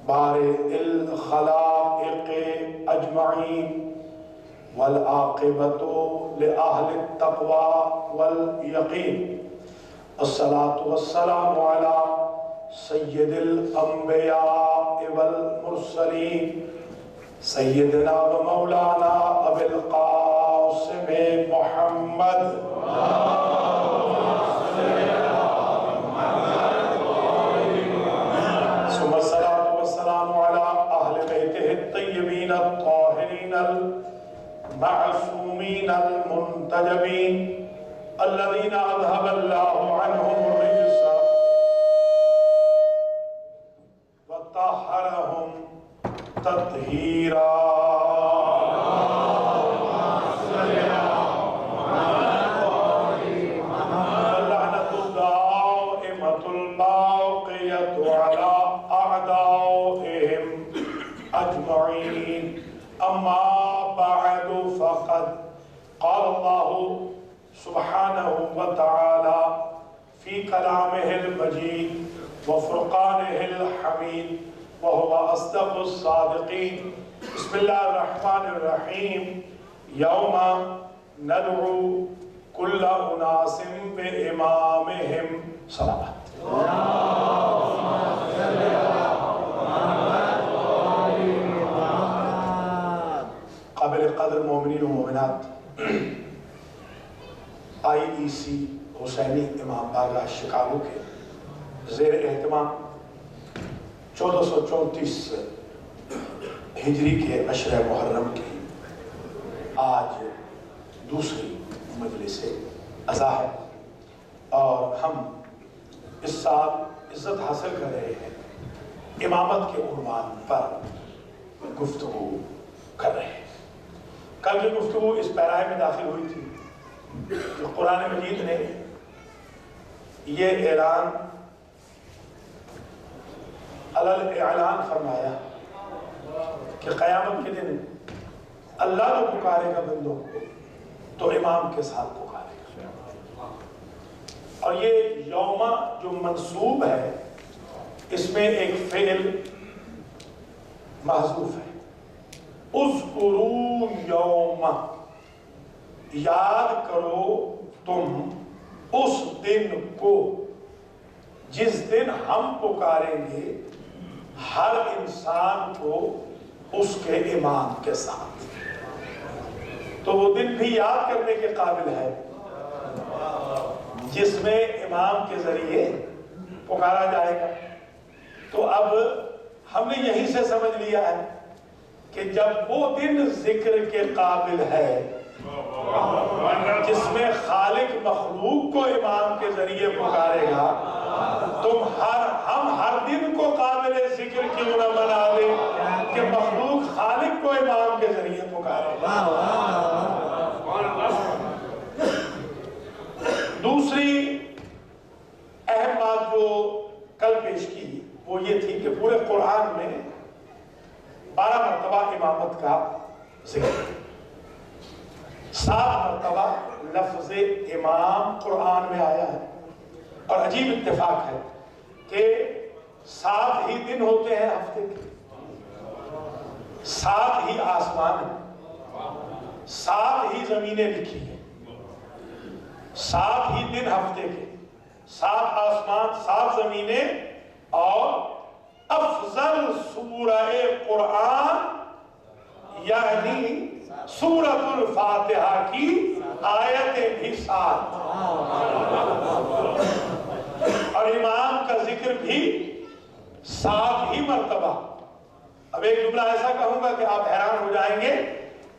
بارئ الخلائق اجمعین والعاقبۃ لأہل التقوی والیقین الصلاۃ والسلام علی سید الانبیاء والمرسلین سیدنا و مولانا ابی القاسم محمد الطيبين الطاهرين المعصومين المنتجبين الذين أذهب الله عنهم الرجس وطهرهم تطهيرا اللعنة الدائمة الباقية على أعدائهم أجمعين أما بعد فقد قال الله سبحانه وتعالى في كلامه المجيد وفرقانه الحميد وهو أصدق الصادقين بسم الله الرحمن الرحيم يوم ندعو كل أناس بإمامهم صلوات قابل قدر مومنین و مومنات، IEC حسینی امام بارگاہ شکاگو کے زیر اہتمام 1434 ہجری کے عشر محرم کی آج دوسری مجلس عزا ہے اور ہم اس سال عزت حاصل کر رہے ہیں، امامت کے عنوان پر گفتگو کر رہے ہیں۔ کل کی گفتگو اس پیرائے میں داخل ہوئی تھی کہ قرآن مجید نے یہ اعلان فرمایا کہ قیامت کے دن اللہ تو پکارے گا بندوں کو تو امام کے ساتھ پکارے گا، اور یہ یوم جو منصوب ہے اس میں ایک فعل محذوف ہے، اذکروا یوم، یاد کرو تم اس دن کو جس دن ہم پکاریں گے ہر انسان کو اس کے امام کے ساتھ۔ تو وہ دن بھی یاد کرنے کے قابل ہے جس میں امام کے ذریعے پکارا جائے گا۔ تو اب ہم نے یہیں سے سمجھ لیا ہے کہ جب وہ دن ذکر کے قابل ہے جس میں خالق مخلوق کو امام کے ذریعے پکارے گا، ہم ہر دن کو قابل ذکر کیوں نہ بنا لیں کہ مخلوق خالق کو امام کے ذریعے پکارے گا۔ دوسری اہم بات جو کل پیش کی وہ یہ تھی کہ پورے قرآن میں 12 مرتبہ امامت کا ذکر، 7 مرتبہ لفظ امام قرآن میں آیا ہے، اور عجیب اتفاق ہے کہ 7 ہی دن ہوتے ہیں ہفتے کے، 7 ہی آسمان ہیں، 7 ہی زمینیں لکھی ہیں، 7 ہی دن ہفتے کے، 7 آسمان، 7 زمینیں، اور افضل سورہ قرآن یعنی سورۃ الفاتحہ کی آیتیں بھی 7، اور امام کا ذکر بھی 7 ہی مرتبہ۔ اب ایک جملہ ایسا کہوں گا کہ آپ حیران ہو جائیں گے،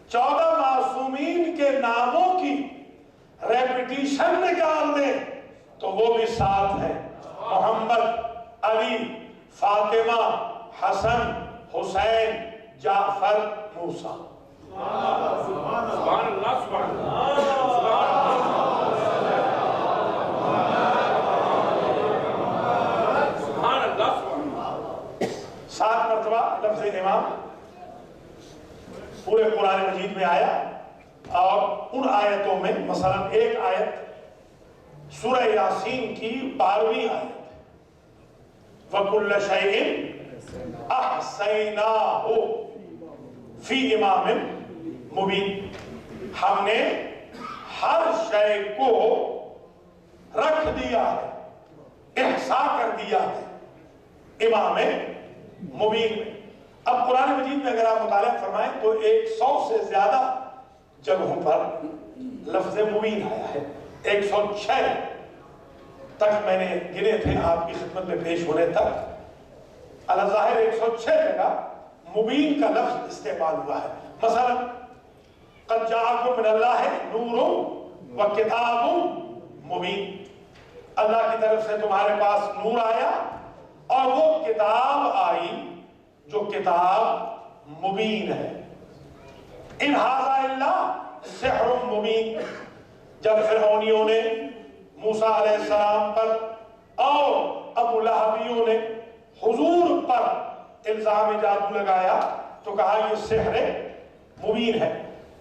14 معصومین کے ناموں کی ریپیٹیشن نکال دیں تو وہ بھی 7 ہیں، محمد، علی، فاطمہ، حسن، حسین، جعفر، موسیٰ۔ سبحان اللہ، سبحان اللہ، سبحان اللہ، 7 مرتبہ لفظ امام پورے قرآن مجید میں آیا، اور ان آیتوں میں مثلا ایک آیت سورہ یاسین کی 12ویں آیت، वकुल्ल शैइन अहसैनाहु फी इमाम मुबीन, हमने हर शय को रख दिया है, इहसा कर दिया है इमाम मुबीन में। अब कुरान मजीद में अगर आप मुताला फरमाएं तो 100 से ज्यादा जगहों पर लफ्ज़ मुबीन आया है। 106 तक मैंने गिने थे आपकी खिदमत में पेश होने तक। अल-ज़ाहिर 106 जगह मुबीन का लफ्ज़ इस्तेमाल हुआ है। मसलन क़द जाअकुम मिनल्लाहि नूरुन व किताबुन मुबीन, अल्लाह की तरफ से तुम्हारे पास नूर आया और वो किताब आई जो किताब मुबीन है। इन हाज़ा इल्ला सिहरुन मुबीन, जब फिरौनियों ने मूसा अलैहिस्सलाम पर और अबू लहबियों ने हुजूर पर इल्जाम जादू लगाया तो कहा ये सिहर मुबीन है।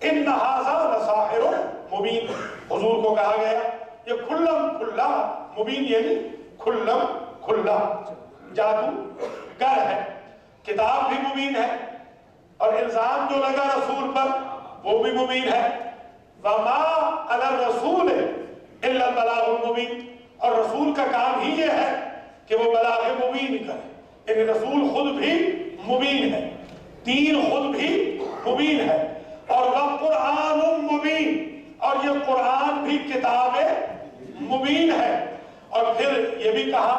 इन हाज़ा लसाहिरुन मुबीन, हुजूर को कहा गया ये खुल्लम खुल्ला मुबीन, यानी खुल्लम खुल्ला जादू गर है। किताब भी मुबीन है और इल्जाम जो लगा रसूल पर वो भी मुबीन है। वमा अला रसूल इल्ला बलागुल मुबीन, और रसूल का काम ही ये है कि वो बलाग मुबीन करे, यानी रसूल खुद भी मुबीन है, दीन खुद भी मुबीन है। और वह कुरान मुबीन, और ये कुरान भी किताब मुबीन है। और फिर ये भी कहा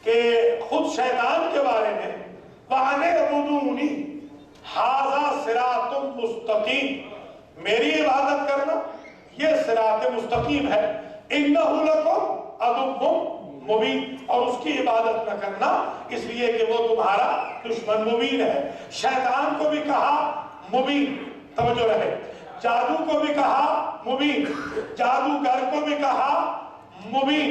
कि खुद शैतान के बारे में वाने अबुदूनी हाज़ा सिरातुम मुस्तकीम, मेरी इबादत करना ये सिरात मुस्तकीम है। इन्नहु लकुम अदुव्वुम मुबीन, और उसकी इबादत न करना इसलिए कि वो तुम्हारा दुश्मन मुबीन है। शैतान को भी कहा मुबीन, तवज्जो रहे, जादू को भी कहा मुबीन, जादूगर को भी कहा मुबीन।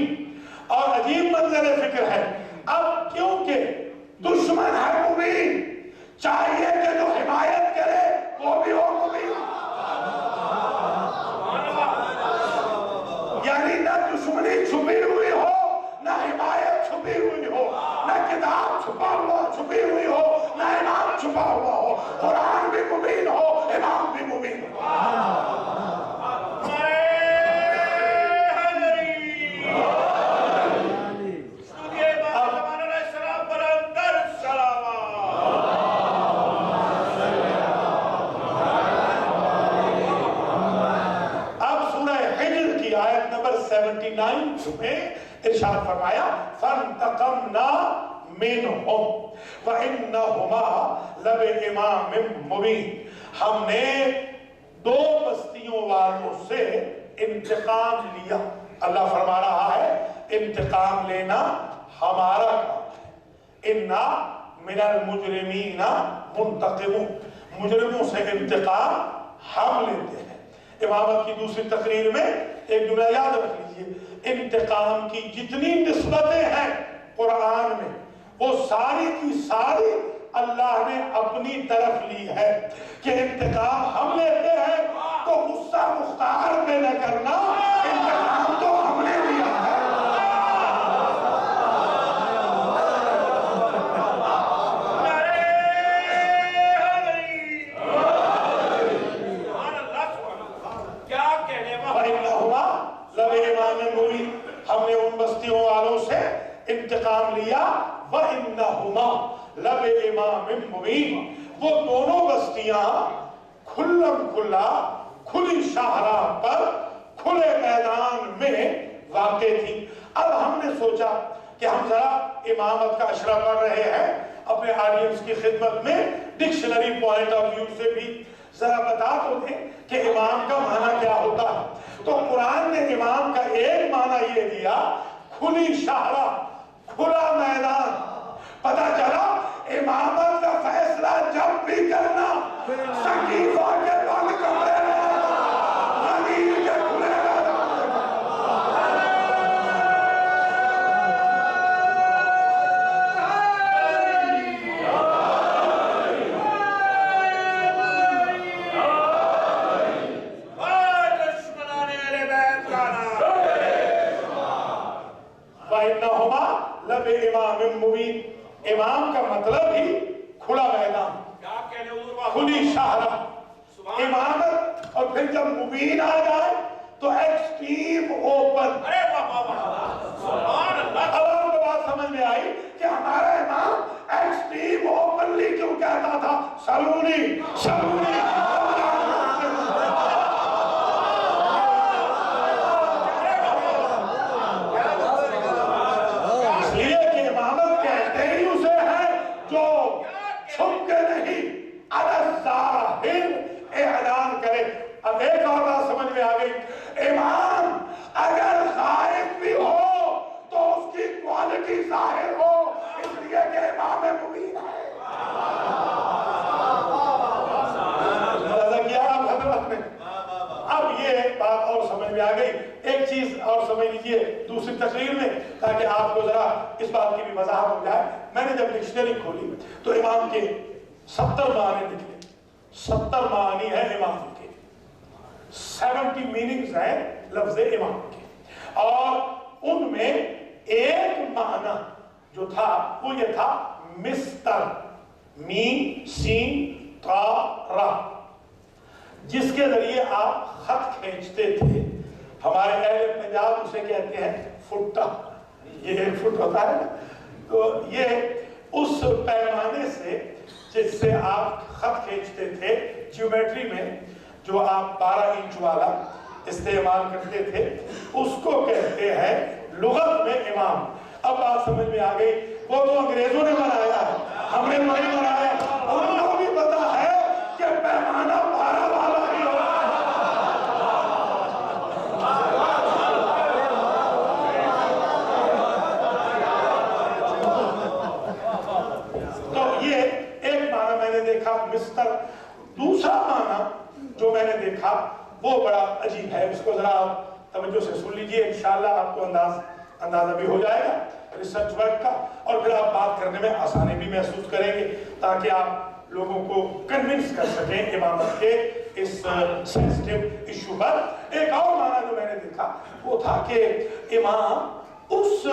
और अजीब मंजर फिक्र है, अब क्योंकि दुश्मन है मुबीन, चाहिए कि जो हिमायत करे वो भी हो मुबीन, यानी न दुश्मनी छुपी हुई हो, न हिमायत छुपी हुई हो, न किताब छुपी हुई हो, न इमाम छुपा हुआ हो। कुरान भी मुबीन हो, इमाम भी मुबीन हो। में इरशाद फरमाया फंतकमना मिनहुम व इन्नहुमा लबिइमामिम मुबीन, हमने दो बस्तियों वालों से इंतकाम लिया। अल्लाह फरमा रहा है इंतकाम लेना हमारा काम है। इन्ना मिनल मुजरिमीना मुंतकिमून, मुजरिमों से इंतकाम हम लेते हैं। इमामत की दूसरी तकरीर में एक जुमला याद रख लीजिए, इंतकाम की जितनी निस्बतें हैं कुरान में वो सारी की सारी अल्लाह ने अपनी तरफ ली है कि इंतकाम हम लेते हैं तो गुस्सा मुख्तार पे न करना, इंतकाम तो हमने लिया है। हमने उन बस्तियों वालों से इंतकाम लिया, व इन्नहुमा लबिइमामिम मुबीन, वो दोनों बस्तियां खुल्लम खुल्ला खुली शाहराह पर खुले मैदान में वाक़े थी। अब हमने सोचा कि हम जरा इमामत का अशरा पढ़ रहे हैं, अपने ऑडियंस की खिदमत में डिक्शनरी पॉइंट ऑफ व्यू से भी जरा बता तो दें कि इमाम का माना क्या होता है। तो कुरान ने इमाम का एक माना ये दिया खुली शाहरा, खुला मैदान। पता चला इमामत का फैसला जब भी करना सकीफा के बंद कमरे में, गलील के खुले इन्नहुमा लबे इमामिम मुबीन। इमाम का मतलब ही खुला मैदान, खुली शाहरा, इमामत। और फिर जब मुबीन आ जाए तो एक्सट्रीम ओपन। अब आपको बात समझ में आई कि हमारा इमाम एक्सट्रीम ओपनली क्यों कहता था सलूनी सलूनी। इसलिए कि इमामत कहते ही उसे है जो छुप के नहीं अज़ाहिर ऐलान करे। अब एक और बात समझ में आ गई, इमाम अगर गायब भी हो तो उसकी क्वालिटी जाहिर हो, इसलिए कि इमाम मुबीन है। किया आप हजरत ने। अब ये बात और समझ में आ गई। एक चीज और समझ लीजिए दूसरी तस्वीर में, ताकि आपको जरा इस बात की भी वजाहत हो जाए। मैंने जब डिक्शनरी खोली तो इमाम के 70 मानी निकले। 70 मानी है इमाम के, 70 मीनिंग्स हैं लफ्ज इमाम के। और उनमें एक माना जो था वो ये था मिस्तर, मीम सीन ता रा, जिसके जरिए आप खत खींचते थे। हमारे अहले पंजाब उसे कहते हैं फुट्टा। ये एक फुट होता है ना, तो ये उस पैमाने से जिससे आप खत खींचते थे, ज्योमेट्री में जो आप 12 इंच वाला इस्तेमाल करते थे, उसको कहते हैं लुगत में इमाम। अब बात समझ में आ गई। वो तो अंग्रेजों ने बनाया है, हमने नहीं बनाया। उनको भी पता है कि पैमाना 12 वाला ही होगा। तो ये एक माना मैंने देखा मिस्टर। दूसरा माना जो मैंने देखा वो बड़ा अजीब है, उसको जरा आप तवज्जो से सुन लीजिए, इंशाअल्लाह आपको अंदाजा भी हो जाएगा रिसर्च वर्क का, और फिर आप बात करने में आसानी भी महसूस करेंगे, ताकि आप लोगों को कन्विंस कर सकें इमामत के इस सेंसिटिव इशू पर। एक और माना जो मैंने देखा वो था कि इमाम उस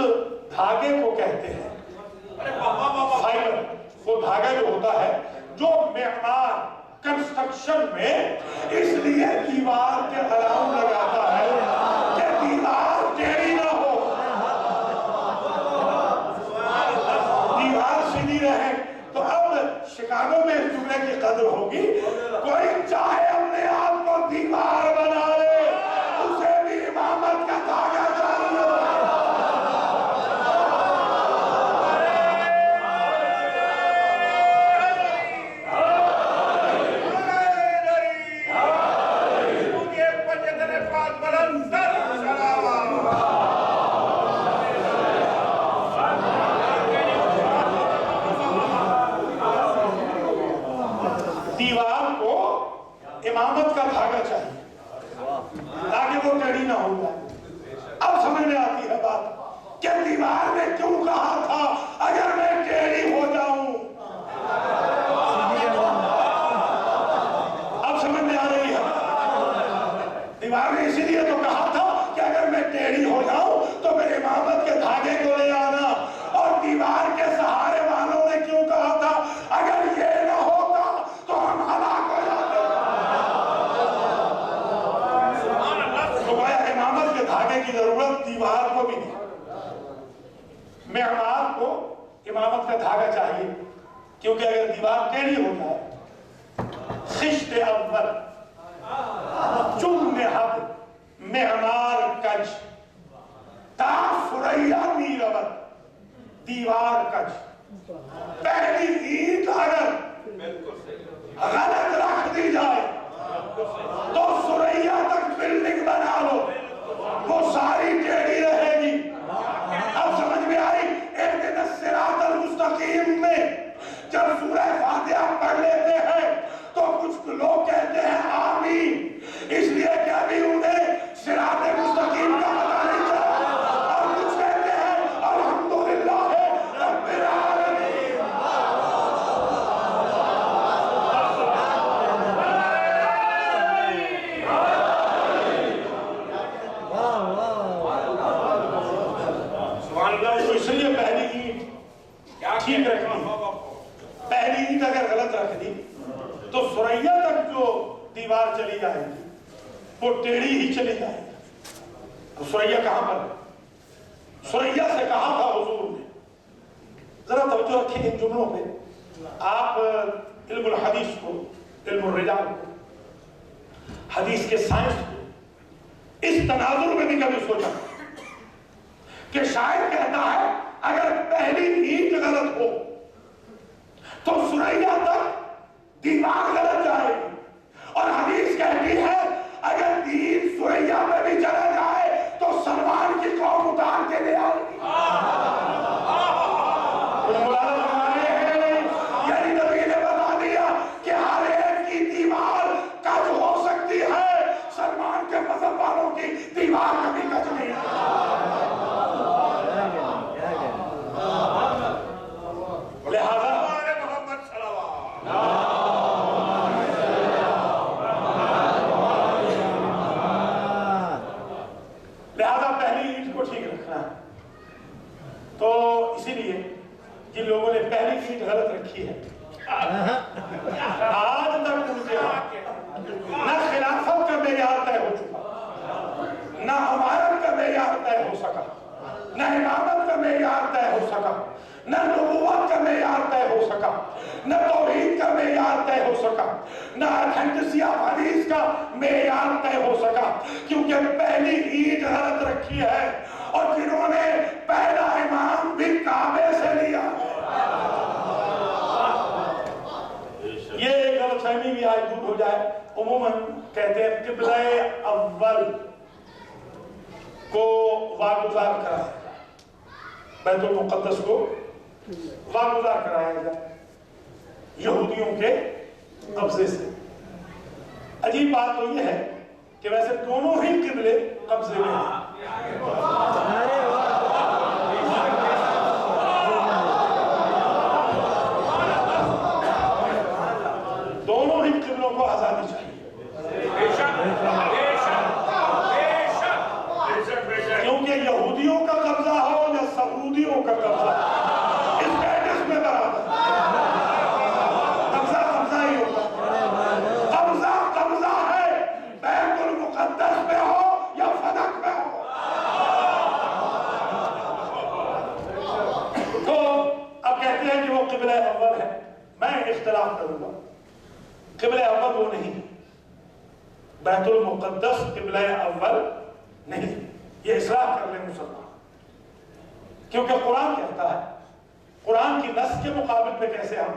धागे को कहते हैं फाइबर, वो धागा जो होता है जो मेहमान कंस्ट्रक्शन में इसलिए दीवार के अराउंड लगाता है कि दीवार टेढ़ी ना हो, दीवार सीधी रहे। तो अब शिकागो में इस जुमले की कदर होगी, कोई चाहे अपने आप को दीवार बना ले, उसे भी इमामत का धागा चाहिए। दीवार को इमामत का धागा चाहिए ताकि वो टेढ़ी ना हो जाए। अब समझ में आती है बात कि दीवार ने क्यों कहा था अगर मैं टेढ़ी हो जाऊं। अब समझ में आ रही है, दीवार ने इसीलिए तो कहा था कि अगर मैं टेढ़ी हो जाऊं तो मेरे इमामत के धागे को ले आना। और दीवार के सहारे वालों ने क्यों कहा था अगर ये ना होता तो हम हलाक हो जाते। तो इमामत के धागे की जरूरत दीवार को भी थी। मेहमान को इमामत का धागा चाहिए, क्योंकि अगर दीवार टेढ़ी हो जाए, खिश्त अव्वल चुम हद मेहमार कज ताफुरैया नीरवत दीवार कज, पहली ईंट अगर गलत रख दी जाए तो सुरैया तक बिल्डिंग बना लो, वो सारी टेढ़ी रहेगी। अब समझ में आई। एक दिन सिरातल मुस्तकीम में जब सूरह फातिहा पढ़ लेते हैं तो कुछ लोग कहते हैं आमीन, इसलिए कि अभी उन्हें सिरातल मुस्तकीम का पता नहीं चला, और कुछ कहते हैं अल्हम्दुलिल्लाह रब्बिल आलमीन। तो इसलिए पहली ईंट ठीक रखनी, पहली ईंट अगर गलत रख दी तो सुरैया तक जो दीवार चली जाएगी वो टेढ़ी ही चली जाएगी। तो सुरैया कहां पर है? सुरैया से कहा था हुजूर ने, जरा तवज्जो रखें इन जुमलों पे। आप इल्मुल हदीस को, इल्मुल रिजाल को, हदीस के साइंस को इस तनाजुर में भी कभी सोचा कि शायद कहता है अगर पहली ईंट गलत हो तो सुरैया तक दीवार गलत जाएगी, और हदीस कहती है अगर तीर सुरैया में भी चला जाए तो सलमान की कौम उतार के ले आएगी। यानी नबी ने बता दिया कि हर एक की दीवार कज हो सकती है, सलमान के मजहब वालों की दीवार कभी कज नहीं है। लिहाजा पहली ईंट को ठीक रखना है। तो इसीलिए जिन लोगों ने पहली ईंट गलत रखी है आज तक उनके न खिलाफत का मेयार तय हो चुका, न अमारत का मेयार तय हो सका, न इमामत का मेयार तय हो सका, न नबुव्वत का मेयार तय हो सका, न तौहीद का मेयार तय हो सका, न ऑथेंटिसिटी ऑफ हदीस का मेयार तय हो सका, क्योंकि पहली ईंट गलत रखी है। और जिन्होंने पहला इमाम भी काबे से लिया, ये गलतफहमी भी आज दूर हो जाए। उम्मूमन कहते हैं किबला अव्वल को वागुजार कराया, बैतुल मुक़द्दस को वागुजार कराया जाए यहूदियों के कब्जे से। अजीब बात तो यह है कि वैसे दोनों ही किबले कब्जे में हैं। दोनों ही किबलों को आजादी चाहिए, क्योंकि यहूदियों का कब्जा हो या सऊदियों का कब्जा, इस स्टेटस में बराबर कब्जा कब्जा ही होता है। कब्जा कब्जा है, बैतुल मुक़द्दस में हो या फदक में हो। तो अब कहते हैं कि वो किबला अव्वल है। मैं इख्तिलाफ करूंगा, किबला अव्वल वो नहीं, बैतुल मुक़द्दस किबला अव्वल नहीं। ये इस्लाह कर ले मुसलमान, क्योंकि कुरान कहता है, कुरान की नस के मुकाबले पे कैसे हम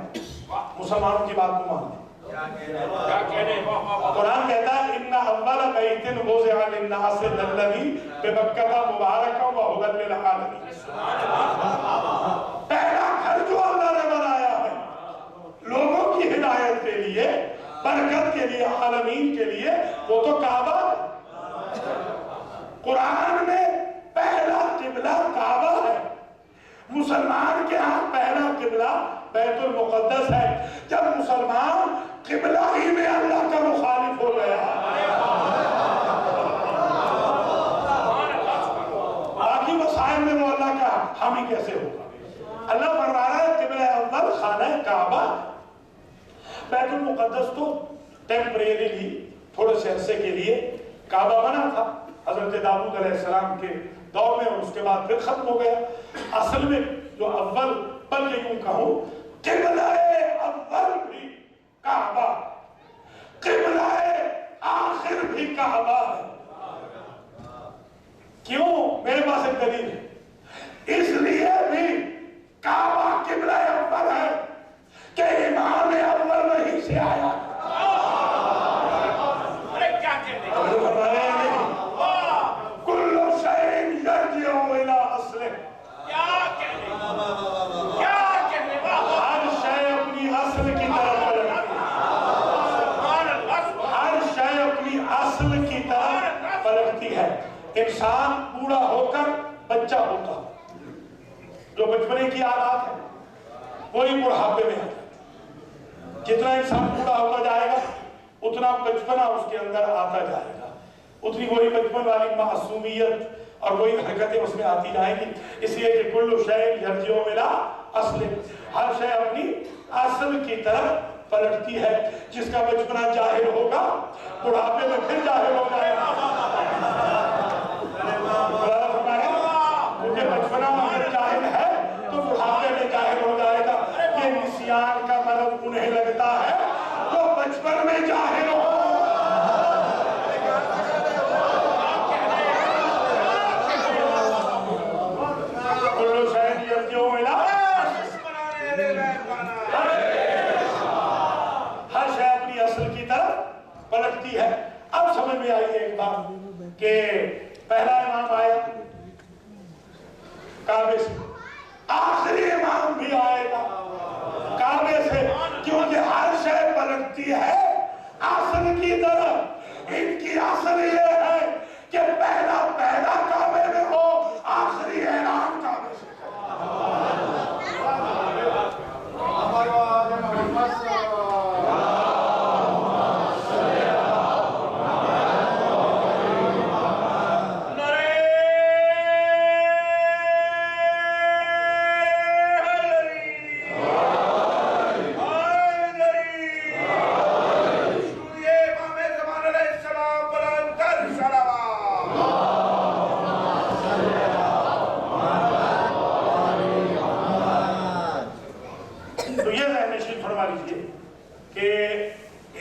मुसलमानों की बात को मान लें। कुरान कहता है इन्ना अव्वल बैतिन वुज़िअ लिन्नास लल्लज़ी बिबक्कता मुबारकन व हुदन लिल आलमीन। पहला घर जो अल्लाह ने बनाया है लोगों की हिदायत के लिए, बरकत के लिए, आलमीन के लिए, वो तो काबा। कुरान में पहला किबला काबा है, मुसलमान के यहाँ पहला किबला बैतुल मुक़द्दस है। जब मुसलमान किबला ही में अल्लाह का मुखालिफ हो गया, बाकी मसाइल में वो अल्लाह का हामी कैसे होगा? अल्लाह फरमा रहा है किबला अव्वल खाना काबा। बैतुल मुक़द्दस तो टेम्परेरीली थोड़े से अरसे के लिए काबा बना था हजरत दाऊद अलैहिस्सलाम के दौर में, और उसके बाद फिर खत्म हो गया। असल में जो अव्वल, बल्कि यूं कहूं किबलाए अव्वल भी काबा, किबलाए आखिर भी काबा है। क्यों? मेरे पास एक दलील है। इसलिए भी काबा किबलाए अव्वल है कि इमाम अव्वल वहीं से आया। अरे क्या कहते हैं? कुल्लु शैइन यर्जिउ इला अस्लिह। क्या कहते हैं? क्या कहते हैं? हर शय अपनी असल की तरफ पलटती है, हर शय अपनी असल की तरफ पलटती है। इंसान बूढ़ा होकर बच्चा होता है, जो बचपने की आदत है वही बुढ़ापे में है। जितना इंसान बूढ़ा होता जाएगा उतना बचपना उसके अंदर आता जाएगा, उतनी वही बचपन वाली मासूमियत, اور کوئی حرکتیں اس میں آتی جائیں گی، اس لیے کہ کل شیء یرجع الی اصل، ہر شے اپنی اصل کی طرف پلٹتی ہے۔ جس کا بچپنا جاہل ہوگا بڑھاپے میں پھر جاہل ہو جائے گا، کیونکہ بچپنا اگر جاہل ہے تو بڑھاپے میں جاہل ہو جائے گا۔ یہ نسیان کا مرض انہیں لگتا ہے جو بچپن میں جاہل ہو۔ ہر شے اپنی اصل کی طرف پلٹتی ہے۔ اب سمجھ میں آئی ایک بات کہ پہلا امام آیا کعبے سے، آخری امام بھی آئے گا کعبے سے، کیونکہ ہر شے پلٹتی ہے اصل کی طرف۔ ان کی اصل یہ ہے کہ پہلا کعبے میں ہو، آخری اعلان کعبے سے۔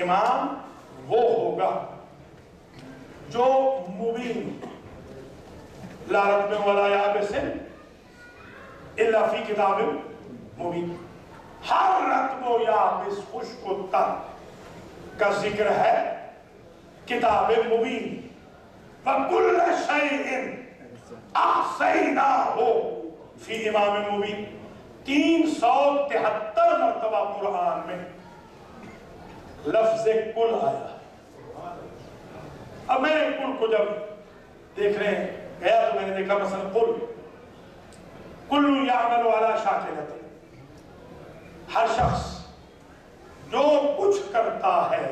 امام وہ ہوگا جو مبین، لا رتب ولا یابس الا فی کتاب مبین، ہر رتب و یابس خشک و تر کا ذکر ہے کتاب مبین۔ وَكُلَّ شَيْءٍ أَحْصَيْنَاهُ فِي امام مبین۔ 373 مرتبہ قرآن میں لفظ کل آیا۔ اب میں کل کو جب دیکھ رہے ہیں گیا تو میں نے دیکھا مثلا کل یعمل علی شاکلۃ، ہر شخص جو کچھ کرتا ہے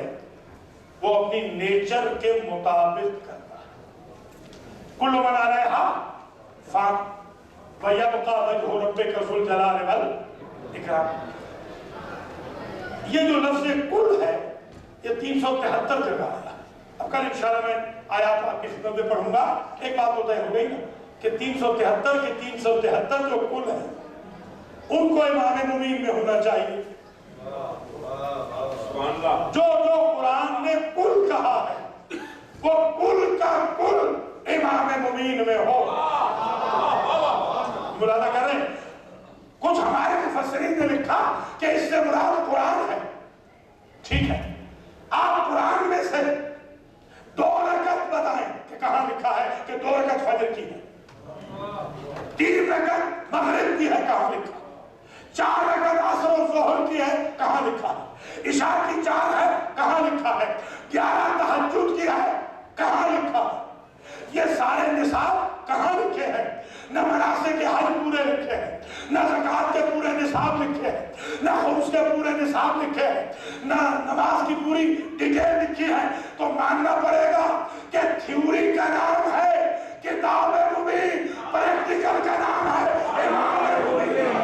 وہ اپنی نیچر کے مطابق کرتا ہے۔ کل من علیہا فان ویبقی وجہ ربک ذو الجلال والاکرام۔ یہ جو لفظ کل ہے یہ 373 جگہ آیا۔ اب کل انشاءاللہ میں آیات آپ کی خدمت میں پڑھوں گا۔ ایک بات تو طے ہو گئی نا کہ 373 کے 373 جو کل ہیں ان کو امام مبین میں ہونا چاہیے۔ جو قرآن نے کل کہا ہے وہ کل کا کل امام مبین میں ہو۔ ملاحظہ کر رہے ہیں، کچھ ہمارے مفسرین نے لکھا کہ اس سے مراد قرآن ہے، ٹھیک ہے، آپ قرآن میں سے 2 رکعت بتائیں کہ کہاں لکھا ہے کہ 2 رکعت فجر کی ہے، 3 رکعت مغرب کی ہے کہاں لکھا، 4 رکعت عصر و ظہر کی ہے کہاں لکھا ہے، عشاء کی 4 ہے کہاں لکھا ہے، 11 تہجد کی ہے کہاں لکھا ہے۔ یہ سارے نصاب کہاں لکھے ہیں؟ نہ مناسک کے حج پورے لکھے ہیں، نہ زکوٰۃ کے پورے نصاب لکھے ہیں، نہ خمس کے پورے نصاب لکھے ہیں، نہ نماز کی پوری ڈیٹیل لکھی ہے۔ تو ماننا پڑے گا کہ تھیوری کا نام ہے کتاب مبین، پریکٹیکل کا نام ہے امام مبین۔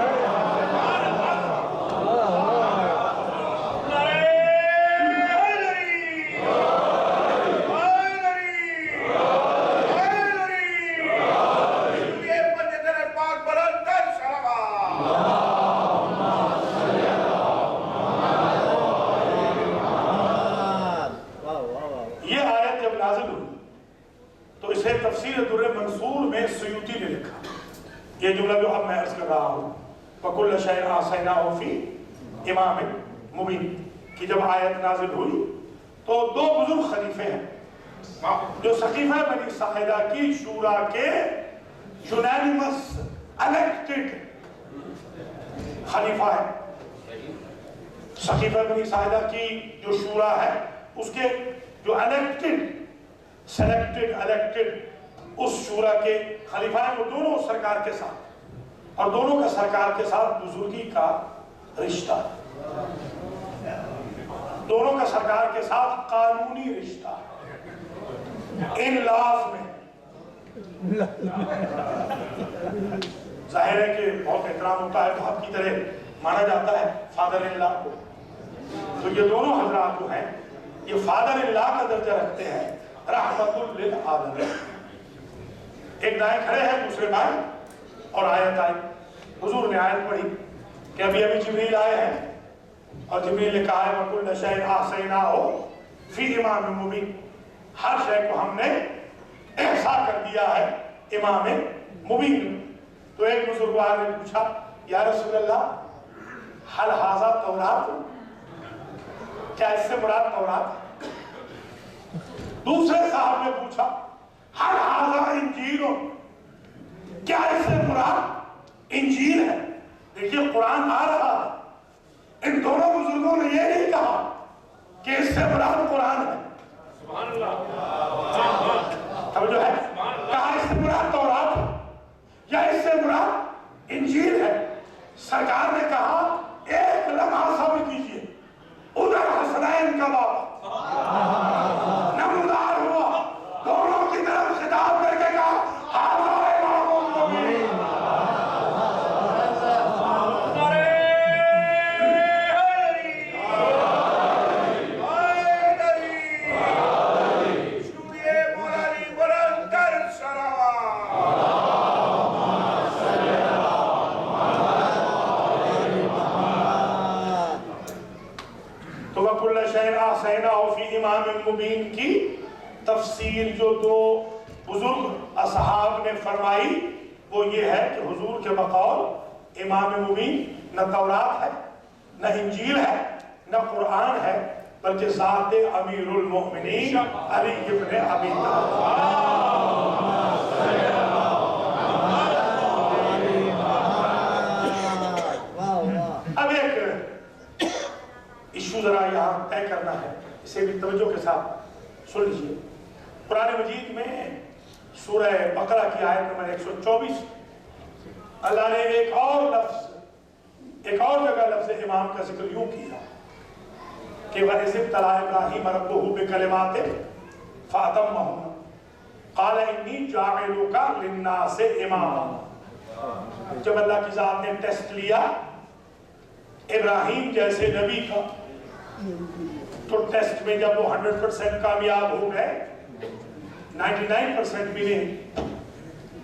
تفسیر در منصور میں سیوطی نے لکھا یہ جملہ جو اب میں عرض کر رہا ہوں، وَكُلَّ شَيْءٍ أَحْصَيْنَاهُ فِي إِمَامٍ مُبِينٍ کی جب آیت نازل ہوئی تو 2 بزرگ خلیفے ہیں جو سقیفہ بنی ساعدہ کی شورا کے یونانیمس الیکٹڈ خلیفہ ہے۔ سقیفہ بنی ساعدہ کی جو شورا ہے اس کے جو الیکٹڈ الیکٹڈ اس شورا کے خلیفہ ہیں، وہ دونوں سرکار کے ساتھ، اور دونوں کا سرکار کے ساتھ بزرگی کا رشتہ، دونوں کا سرکار کے ساتھ قانونی رشتہ، ان لاز میں ظاہر ہے کہ بہت احترام ہوتا ہے، باپ کی طرح مانا جاتا ہے فادر ان لا کو. تو یہ دونوں حضرات جو ہیں یہ فادر ان لا کا درجہ رکھتے ہیں، رحمت للعالمین. ایک دائیں کھڑے ہیں، دوسرے بائیں، اور آیت آئی. حضور نے آیت پڑھی کہ ابھی جبریل آئے ہیں اور جبریل نے کہا ہے وَكُلَّ شَيْءٍ أَحْصَيْنَاهُ فِي إِمَامٍ مُبِينٍ. ہر شے کو ہم نے احصا کر دیا ہے امام مبین. تو ایک بزرگوار نے پوچھا یا رسول اللہ حل ھذا تورات، کیا اس سے مراد تورات ہے؟ دوسرے صاحب نے پوچھا حل ھذا انجیل، کیا اس سے مراد انجیل ہے؟ دیکھیے قرآن آ رہا ہے، ان دونوں بزرگوں نے یہ نہیں کہا کہ اس سے مراد قرآن ہے. سبحان اللہ. توجہ ہے، کہا اس سے مراد تورات ہے یا اس سے مراد انجیل ہے. سرکار نے کہا ایک لمحہ صبر کیجئے، ادھر حسنین کا بابا نمودار ہوا، دونوں کی طرف خطاب کر کے کہا ھذا امام مبین. فی امام مبین کی تفسیر جو دو بزرگ اصحاب نے فرمائی وہ یہ ہے کہ حضور کے بقول امام مبین نہ تورات ہے، نہ انجیل ہے، نہ قرآن ہے، بلکہ ذات امیر المؤمنین علی ابن ابی طالب. اب ایک ایشو ذرا یہاں طے کرنا ہے، اسے بھی توجہ کے ساتھ سن لیجیے. قرآن مجید میں سورہ بقرہ کی آیت نمبر 124 اللہ نے ایک اور جگہ لفظ امام کا ذکر یوں کیا کہ وَإِذِ ابْتَلَىٰ إِبْرَاهِيمَ رَبُّهُ بِكَلِمَاتٍ فَأَتَمَّهُنَّ قَالَ إِنِّي جَاعِلُكَ لِلنَّاسِ إِمَامًا. جب اللہ کی ذات نے ٹیسٹ لیا ابراہیم جیسے نبی کا، تو ٹیسٹ میں جب وہ 100% کامیاب ہو گئے، 99% بھی نہیں،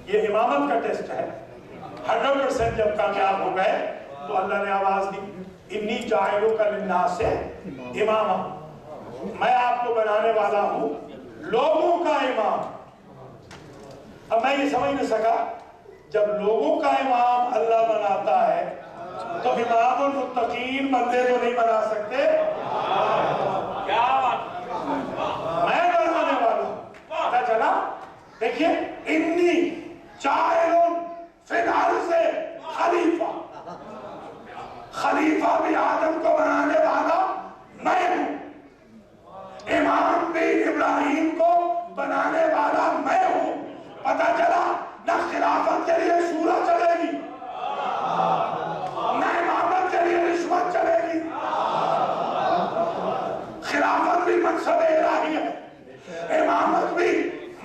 یہ امامت کا ٹیسٹ ہے، 100% جب کامیاب ہو گئے تو اللہ نے آواز دی انی جاعلک للناس اماما، میں آپ کو بنانے والا ہوں لوگوں کا امام. اب میں یہ سمجھ نہیں سکا، جب لوگوں کا امام اللہ بناتا ہے تو امام المتقین بندے تو نہیں بنا سکتے؟ کیا میں بنانے والا پتا چلا. دیکھیے انی جاعل فی الارض خلیفہ، خلیفہ بھی آدم کو بنانے والا میں ہوں، امام بھی ابراہیم کو بنانے والا میں ہوں. پتا چلا نہ خلافت کے لیے شورا چلے گی، نہ امامت کے لیے رشوت چلے گی. خلافت بھی منصب الہی ہے، امامت بھی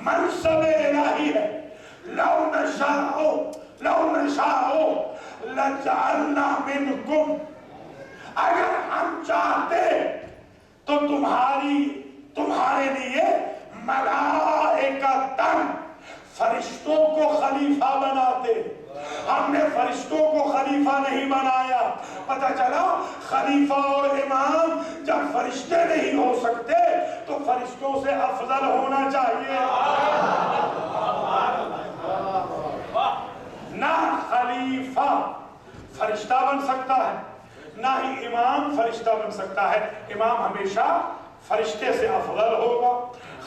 منصب الہی ہے. لو نشاء لجعلنا منکم، اگر ہم چاہتے تو تمہارے لیے ملائکتن، فرشتوں کو خلیفہ بناتے. ہم نے فرشتوں کو خلیفہ نہیں بنایا. پتہ چلا خلیفہ اور امام جب فرشتے نہیں ہو سکتے تو فرشتوں سے افضل ہونا چاہیے. نہ خلیفہ فرشتہ بن سکتا ہے، نہ ہی امام فرشتہ بن سکتا ہے. امام ہمیشہ فرشتے سے افضل ہوگا،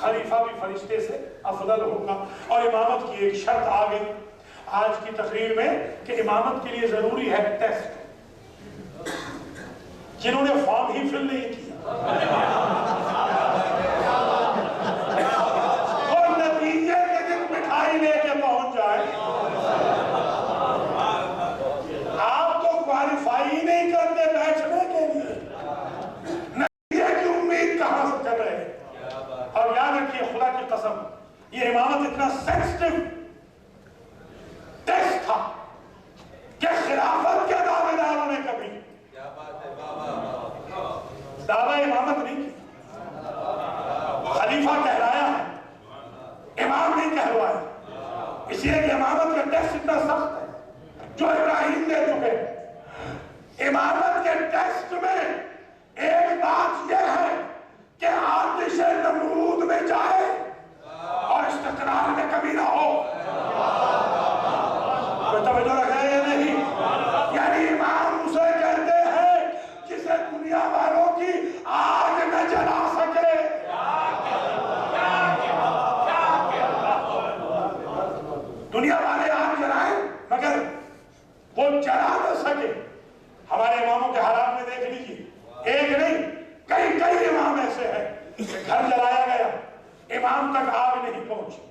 خلیفہ بھی فرشتے سے افضل ہوگا. اور امامت کی ایک شرط آ گئی آج کی تقریر میں کہ امامت کے لیے ضروری ہے ٹیسٹ. جنہوں نے فارم ہی فل نہیں کیا وہ نتیجے کے دن مٹھائی لے کے پہنچ جائے. آپ تو کوالیفائی نہیں کرتے بیٹھنے کے لیے، نتیجے کی امید کہاں سے کر رہے ہیں. اور یاد رکھیے خدا کی قسم، یہ امامت اتنا سینسٹیو जला न सके। हमारे इमामों के हालात में देख लीजिए, एक नहीं कई इमाम ऐसे हैं कि घर जलाया गया, इमाम तक आग नहीं पहुंची,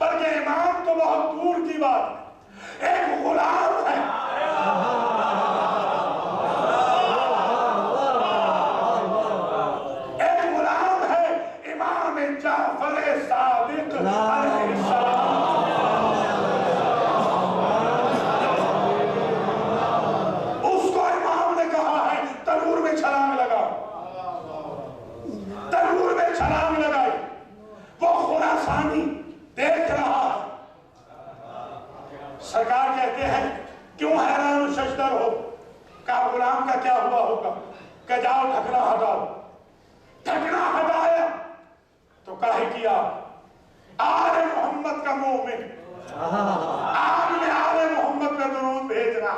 बल्कि इमाम तो बहुत दूर की बात, एक गुलाम है, एक गुलाम है, इमाम जाफर सादिक अलैहिस्सलाम। उसको इमाम ने कहा है तनूर में छलांग लगाओ, तनूर में छलांग लगाई। वो खुरासानी देख रहा है। सरकार कहते हैं क्यों हैरान शशदर हो, कहा गुलाम का क्या हुआ होगा, कहा जाओ ढकना हटाओ। ढकना हटाया तो काहे किया, आले मोहम्मद का मोमिन आग में आले मोहम्मद का दुरूद भेज रहा।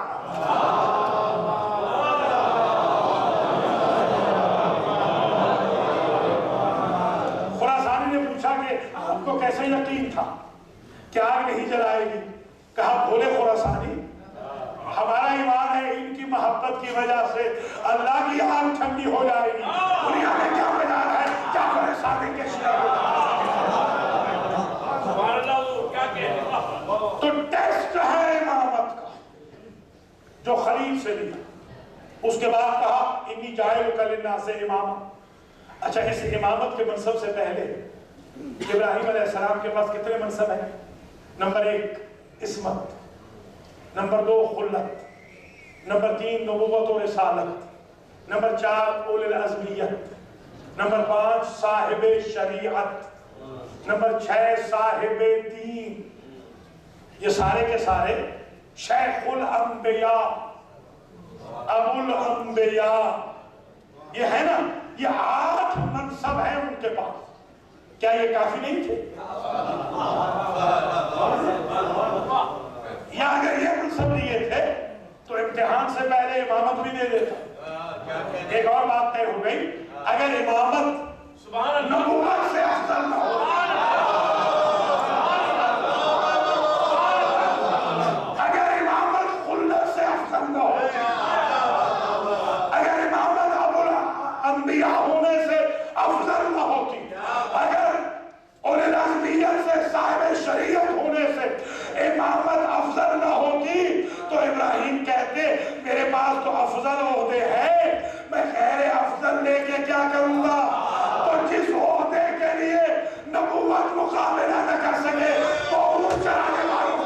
खुरासानी ने पूछा कि आपको कैसे यकीन था कि आग नहीं जलाएगी, कहा भोले खुरासानी, हमारा ईमान है इनकी मोहब्बत की वजह से अल्लाह की आग ठंडी हो जाएगी। दुनिया में क्या मजाल है, क्या करे सादिक के शिया तो टेस्ट है इमामत का जो खलील से लिया। उसके बाद कहा इन्नी जाहिल कलिन्ना से इमाम। अच्छा, इस इमामत के मनसब से पहले इब्राहिम अलैहिस्सलाम के पास कितने मनसब हैं? नंबर 1 इस्मत, नंबर 2 खुल्लत, नंबर 3 नबुव्वत और रिसालत, नंबर 4 उलुल अज़मियत, नंबर 5 साहिब शरीअत, नंबर 6 साहिब दीन। ये सारे के सारे शेखुल अंबिया, अबुल अंबिया, ये है ना, ये 8 मनसब है उनके पास। क्या ये काफी नहीं थे? या अगर ये मनसब लिए थे तो इम्तिहान से पहले इमामत भी दे देता। एक और बात तय हो गई, अगर इमामत नबुव्वत से अफजल न हो, अगर इमामत खुल्लत से अफजल न हो, अगर इमामत अबुल अंबिया होने से अफजल न होती, अगर उलुल अज़मियत से साहिब शरीयत होने से इमामत अफजल न होती, तो इब्राहिम कहते मेरे पास तो अफजल ओहदे है, मैं खैर अफजल लेके क्या करूंगा। तो जिस ओहदे के लिए नबुव्वत मुकाबला न कर सके तो उन चलाने वालों को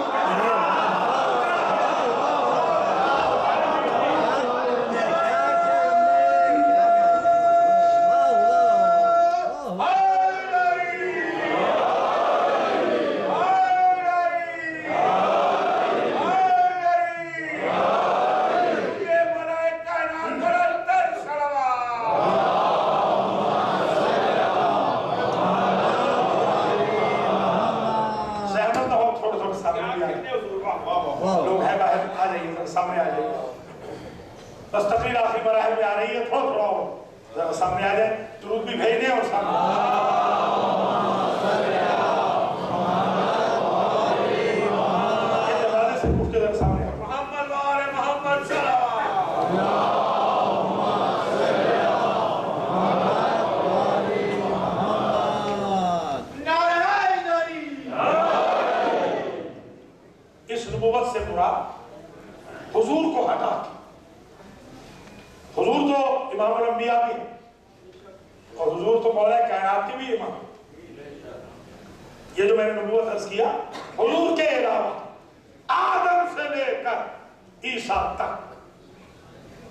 लोग है बाहर आ जाइए, सामने आ जाइए। बस तकरीर आखिरी मराहिल में आ रही है, थोड़ा और सामने आ जाए, दुरूद भी भेज दें और सामने से पूछ के सामने मोहम्मद वाले मोहम्मद नबुव्वत से मुराद हुजूर को हटा के, हुजूर तो इमामुल अंबिया भी और हुजूर तो मौला कायनात के भी इमाम। ये जो मैंने नबुव्वत अर्ज किया, हुजूर के अलावा आदम से लेकर ईसा तक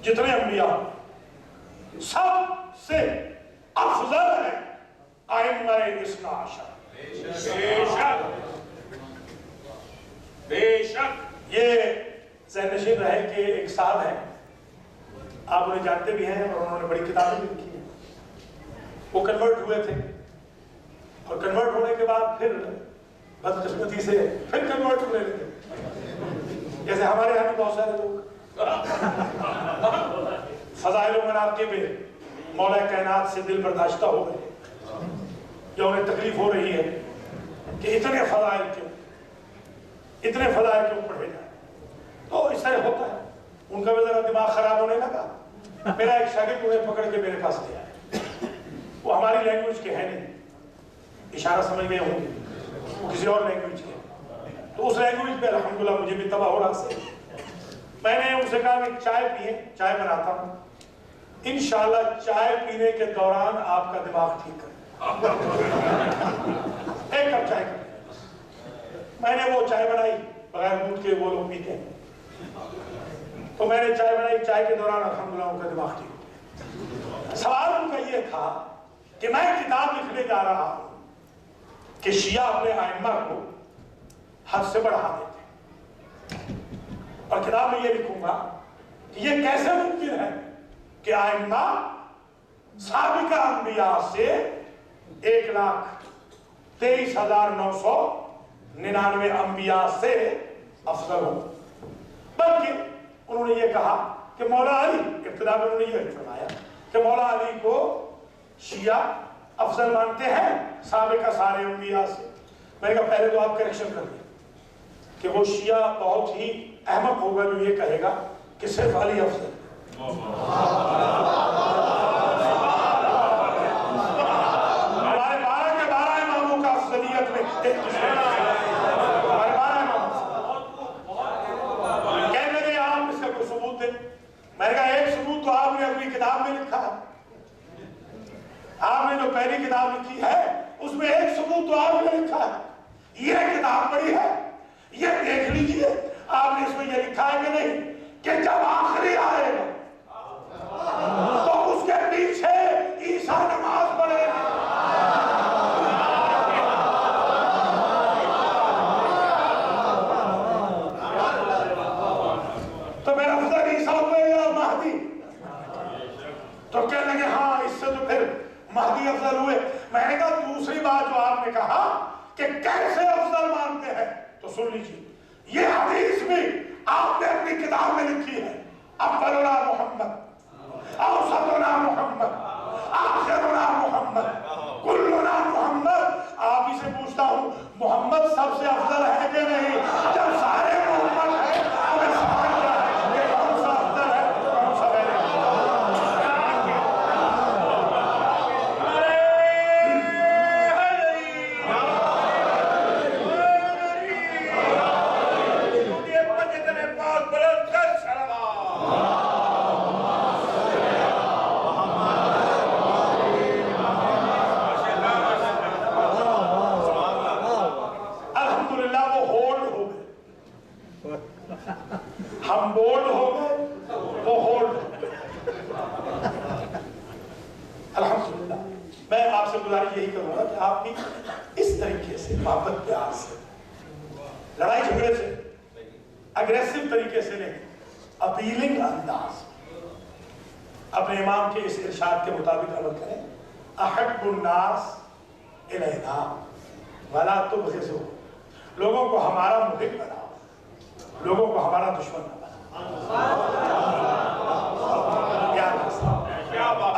जितने अंबिया सब से अफजल है आइम्माए इस्ना अशर। बेशक ये ज़हनशीन रहे कि एक साहब है, आप उन्हें जानते भी हैं और उन्होंने बड़ी किताबें भी लिखी हैं। वो कन्वर्ट हुए थे और कन्वर्ट होने के बाद फिर बदकिस्मती से फिर कन्वर्ट होने लगे। जैसे हमारे यहाँ भी बहुत सारे लोग फज़ाइल व मनाक़िब में मौला कायनात से दिल बर्दाश्ता हो गए, या उन्हें तकलीफ हो रही है कि इतने फज़ाइल क्यों पढ़े जाए। تو اس طرح ہوتا ہے. ان کا بھی ذرا دماغ خراب ہونے لگا. میرا ایک شاگرد انہیں پکڑ کے میرے پاس لے آیا. وہ ہماری لینگویج کے ہے نہیں, اشارہ سمجھ گئے ہوں گے, وہ کسی اور لینگویج کے. تو اس لینگویج پہ الحمدللہ مجھے بھی تباہ ہو رہا سے. میں نے ان سے کہا کہ چائے پیئے, چائے بناتا ہوں, انشاءاللہ چائے پینے کے دوران آپ کا دماغ ٹھیک کر ایک کپ چائے کر. میں نے وہ چائے بنائی بغیر دودھ کے, وہ لوگ پیتے ہیں, تو میں نے چائے بنائی, چائے کے دوران الحمدللہ ان کا دماغ ٹھیک ہو گیا. سوال ان کا یہ تھا کہ میں کتاب لکھنے جا رہا ہوں کہ شیعہ اپنے ائمہ کو حد سے بڑھا دیتے ہیں, اور کتاب میں یہ لکھوں گا کہ یہ کیسے ممکن ہے کہ ائمہ سابقہ انبیاء سے 1,23,999 انبیاء سے افضل ہوں. بلکہ انہوں نے یہ کہا کہ مولا علی, ابتدا میں انہوں نے یہ فرمایا کہ مولا علی کو شیعہ افضل مانتے ہیں سابقہ سارے انبیاء سے. میں نے کہا پہلے تو آپ کریکشن کر دیں کہ وہ شیعہ بہت ہی احمق ہوگا جو یہ کہے گا کہ صرف علی افضل. ہمارے 12 کے 12 اماموں کا افضلیت میں ایک دوسرے ہمارے 12 اماموں کہنے لگے آپ اس کا کوئی ثبوت دیں. میں نے کہا ایک ثبوت تو آپ نے اپنی کتاب میں لکھا ہے, آپ نے جو پہلی کتاب لکھی ہے اس میں ایک ثبوت تو آپ نے لکھا ہے. یہ کتاب پڑھی ہے, یہ دیکھ لیجئے آپ نے اس میں یہ لکھا ہے کہ نہیں کہ جب آخری آئے گا تو اس کے پیچھے عیسیٰ نماز پڑھے گا. تو میرا افضل عیسیٰ ہوئے یا مہدی؟ تو کہنے لگے ہاں اس سے تو پھر مہدی افضل ہوئے. میں نے کہا دوسری بات جو آپ نے کہا کہ کیسے افضل مانتے ہیں, تو سن لیجیے یہ حدیث بھی آپ نے اپنی کتاب میں لکھی ہے, افضلنا محمد, اوسطنا محمد, آخرنا محمد, کلنا محمد. آپ ہی سے پوچھتا ہوں محمد سب سے افضل ہے کہ نہیں؟ جب سارے محمد ہیں ہمیں سوال کیا ہے کہ کون سا افضل ہے کون سا غیر ہم بولڈ ہو گئے, وہ ہولڈ. الحمدللہ میں آپ سے گزارش یہی کروں گا کہ آپ بھی اس طریقے سے محبت پیار سے, لڑائی جھگڑے سے, اگریسو طریقے سے نہیں, اپیلنگ انداز اپنے امام کے اس ارشاد کے مطابق عمل کریں. احب الناس الینا ولا تبغضوا, لوگوں کو ہمارا محب بناؤ, لوگوں کو ہمارا دشمن نہ بنا.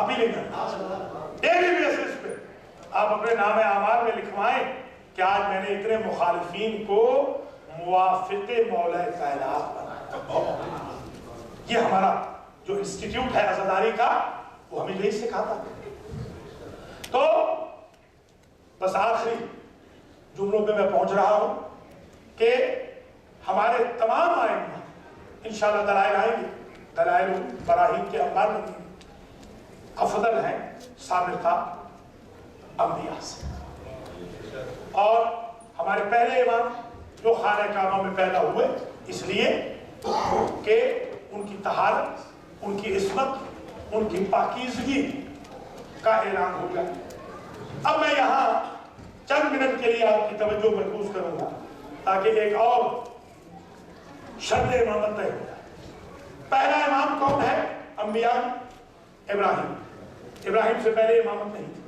اپیلنگ ڈیلی بیسس پہ آپ اپنے نام اعمال میں لکھوائیں کہ آج میں نے اتنے مخالفین کو موافق مولا کائنات بنایا. یہ ہمارا جو انسٹیٹیوٹ ہے عزاداری کا, وہ ہمیں یہی سکھاتا ہے. تو بس آخری جملوں پہ میں پہنچ رہا ہوں کہ ہمارے تمام ائمہ انشاءاللہ دلائل آئیں گے, دلائل براہین کے انبار میں افضل ہیں سابقہ انبیاء سے. اور ہمارے پہلے امام جو خانہ کعبہ میں پیدا ہوئے اس لیے کہ ان کی طہارت, ان کی عصمت, ان کی پاکیزگی کا اعلان ہو گیا. اب میں یہاں چند منٹ کے لیے آپ کی توجہ مرکوز کروں گا تاکہ ایک اور شرط امامت طے ہو جائے. پہلا امام کون ہے؟ انبیاء ابراہیم. ابراہیم سے پہلے امامت نہیں تھی,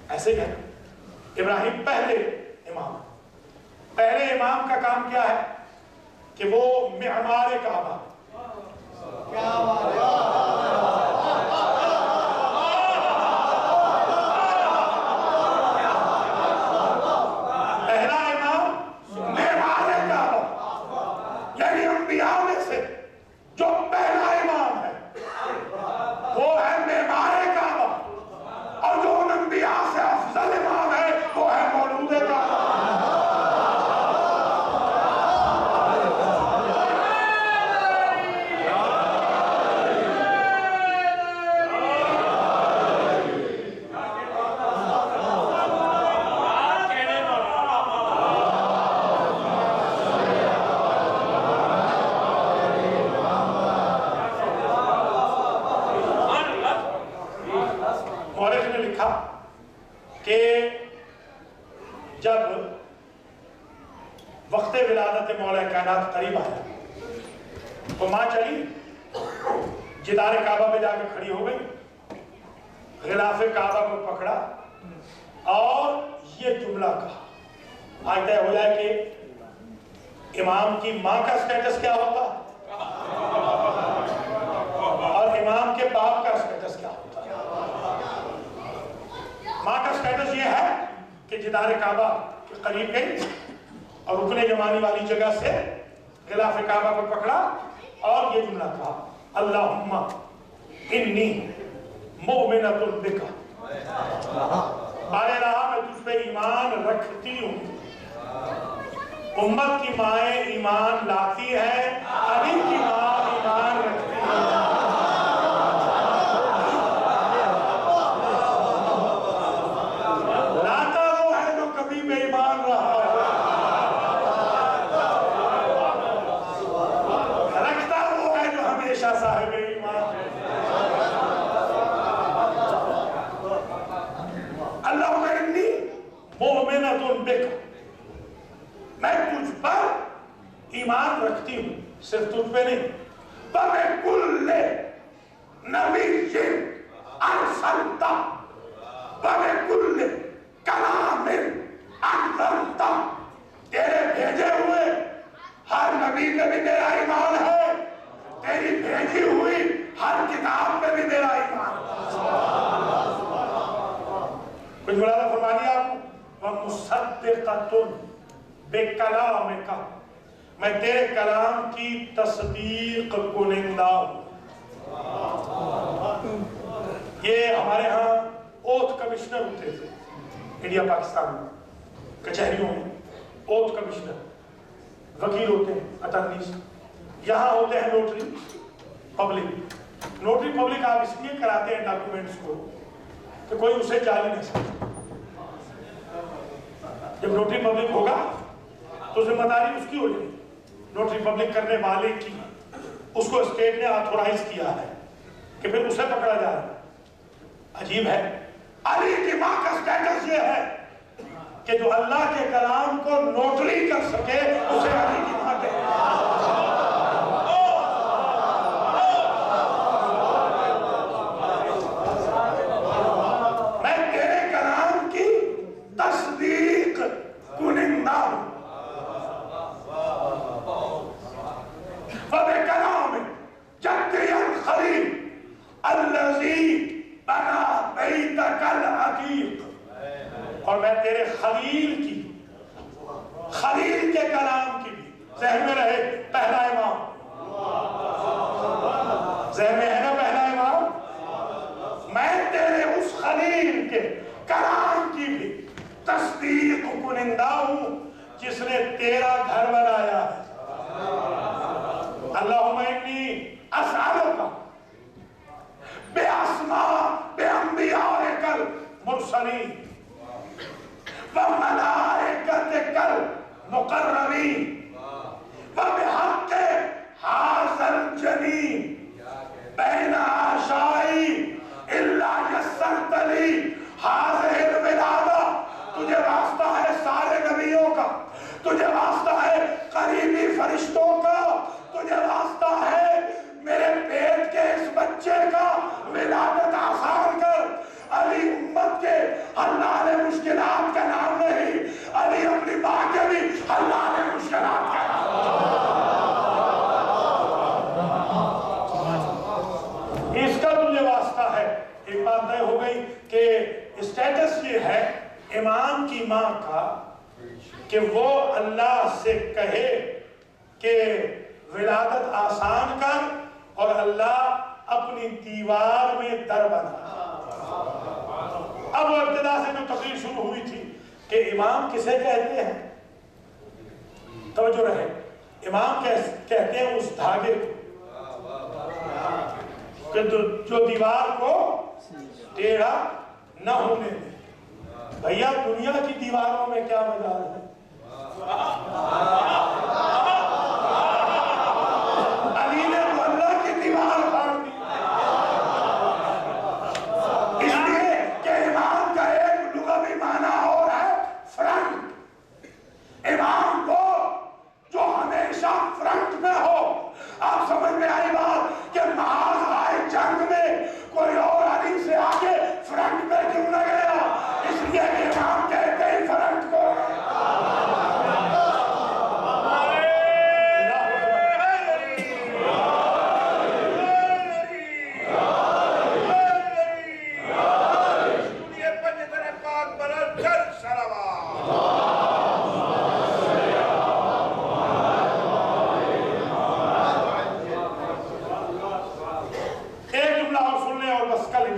ایسے ہی ہے, ابراہیم پہلے امام. پہلے امام کا کام کیا ہے کہ وہ معمار کعبہ, پہلا امام معمار کعبہ, یعنی انبیاء میں سے चली, जिदार काबा पे जाके खड़ी हो गई, गिलाफ काबा को पकड़ा और ये जुमला कहा। आज तय हो जाए कि इमाम की मां का स्टेटस क्या होता और इमाम के बाप का स्टेटस क्या होता। मां का स्टेटस ये है कि जिदार काबा के करीब गई और रुकने जमाने वाली जगह से गिलाफ काबा को पकड़ा और ये जुमला कहा, अल्लाहुम्मा इन्नी मुमिनतुन बिका, अरे रहा मैं तुझ पे ईमान रखती हूँ। उम्मत की माएँ ईमान लाती है, अली की माँ ईमान रखती है। लाता वो है जो कभी बेईमान रहा, रखता वो है जो हमेशा साहिब ईमान। अल्लाहुम्मा इन्नी मुमिनतुन बिका, मैं तुझ पर ईमान रखती हूँ, सिर्फ तुझ पे नहीं, बकुल्ले नबिय्यिन अरसलता बकुल्ले कलामिन अंज़लता, तेरे भेजे हुए हर नबी पे भी मेरा ईमान है, तेरी भेजी हुई हर किताब पे भी मेरा ईमान है। कुछ बुलाना फरमा दिया आपको, वह मुसद्दिक़तुन बिकलामिका, मैं तेरे कलाम की तस्दीक कुनिंदा हूं। ये हमारे यहाँ ओथ कमिश्नर होते थे इंडिया पाकिस्तान में, कचहरियों में ओथ कमिश्नर, वकील होते हैं अटर्नीज, यहाँ होते हैं नोटरी पब्लिक। नोटरी पब्लिक आप इसलिए कराते हैं डॉक्यूमेंट्स को कि कोई उसे जाली नहीं सकता। जब नोटरी पब्लिक होगा तो जिम्मेदारी उसकी हो जाएगी, नोटरी पब्लिक करने वाले की, उसको स्टेट ने ऑथोराइज किया है कि फिर उसे पकड़ा जा रहा है। अजीब है, अली की मां का स्टेटस ये है कि जो अल्लाह के कलाम को नोटरी कर सके उसे अली की मां कहते हैं। मैं तेरे कलाम की तस्दीक कुनिंदा हूं, कलाम जद्दियन खलील अल्लज़ी बना बैतकल अतीक, और मैं तेरे खलील की, खलील के कलाम की भी, ज़हन में रहे पहला इमाम, ज़हन में है ना पहला इमाम, मैं तेरे उस खलील के कलाम की भी तस्दीक कुनिंदा हूं जिसने तेरा घर बनाया है। अल्लाहुम्मा इन्नी अस्अलुका बिअस्मा बिअंबियाइकल मुरसलीन व मलाइकतिकल मुकर्रमीन व बिहक़्क़ि हाज़ल जनीन बैन आशाई इल्ला यस्सरतली हाज़िहिल विलादा, तुझे वास्ता है सारे नबियों का, तुझे वास्ता है करीबी फरिश्तों का, तुझे वास्ता है मेरे पेट के इस बच्चे का, विलादत आसान कर। अली उम्मत के हल्लाल मुश्किलात का नाम नहीं, अली अपनी मां के भी हल्लाल मुश्किलात का नाम। इसका तुझे वास्ता है। एक बात तय हो गई कि स्टेटस ये है इमाम की मां का कि वो अल्लाह से कहे कि विलादत आसान कर और अल्लाह अपनी दीवार में दर बना। अब वो इब्तिदा से जो तकरीर शुरू हुई थी कि इमाम किसे कहते हैं, तवज्जो रहे, इमाम कहते हैं उस धागे को जो दीवार को टेढ़ा न होने दे। भैया दुनिया की दीवारों में क्या मजाल है, अली ने तो अल्लाह की दीवार फाड़ दी। इसलिए कि इमाम का एक लुग़वी माना और है फ्रंट। इमाम को जो हमेशा फ्रंट में हो, आप समझ में आई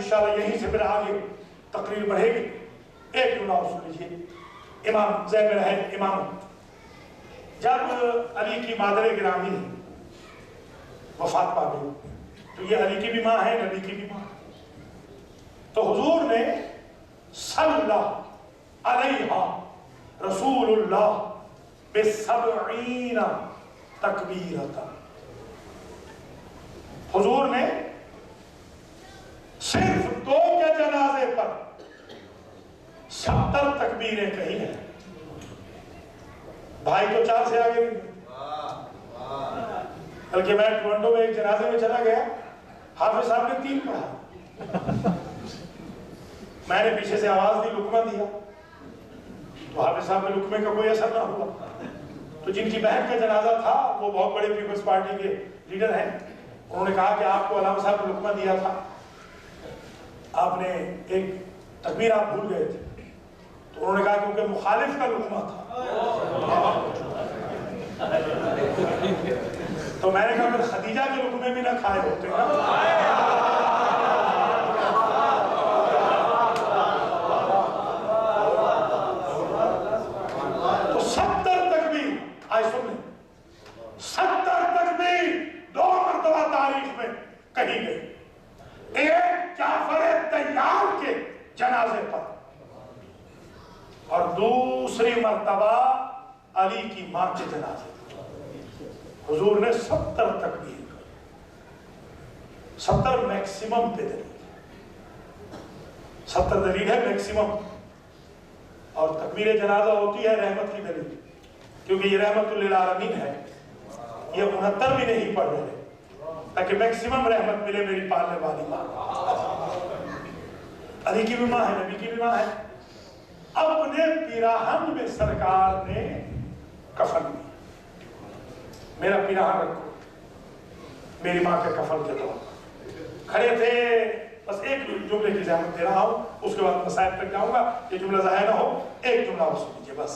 انشاءاللہ یہیں سے پھر آگے تقریر بڑھے گی. ایک جملہ اور سن لیجیے. امام ذہن میں رہے امام جب علی کی مادر گرامی وفات پا گئی تو یہ علی کی بھی ماں ہے نبی کی بھی ماں. تو حضور نے صلی علیہا رسول اللہ ب70 تکبیرتا. حضور نے صرف 2 کے جنازے پر 70 تکبیریں کہی ہیں. بھائی تو 4 سے آگے نہیں. بلکہ میں ٹورنٹو میں ایک جنازے میں چلا گیا, حافظ صاحب نے 3 پڑھا. میں نے پیچھے سے آواز دی, لقمہ دیا, تو حافظ صاحب میں لقمے کا کوئی اثر نہ ہوا. تو جن کی بہن کا جنازہ تھا وہ بہت بڑے پیپلز پارٹی کے لیڈر ہیں, انہوں نے کہا کہ آپ کو علامہ صاحب نے لقمہ دیا تھا, آپ نے ایک تکبیر آپ بھول گئے تھے. تو انہوں نے کہا کیونکہ مخالف کا لقمہ تھا. تو میں نے کہا پھر خدیجہ کے لقمے بھی نہ کھائے ہوتے نا. تو 70 تکبیر آج سن لیں, 70 تکبیر 2 مرتبہ تاریخ میں کہی گئی. ایک جعفر طیار کے جنازے پر اور دوسری مرتبہ علی کی ماں کے جنازے پر حضور نے 70 تکبیر کہی. 70 میکسیمم پہ دلیل, 70 دلیل ہے میکسیمم. اور تکبیر جنازہ ہوتی ہے رحمت کی دلیل, کیونکہ یہ رحمت للعالمین ہے. یہ 69 بھی نہیں پڑھ رہے تاکہ میکسیمم رحمت ملے میری پالنے والی ماں. علی کی بھی ماں ہے, نبی کی بھی ماں ہے. اپنے پیراہن میں سرکار نے کفن دیا. میرا پیراہن رکھو, میری ماں کے کفن کے طور پر کھڑے تھے. بس ایک جملے کی زحمت دے رہا ہوں, اس کے بعد مسائل تک جاؤں گا, یہ جملہ ضائع نہ ہو. ایک جملہ اور سن لیجیے, بس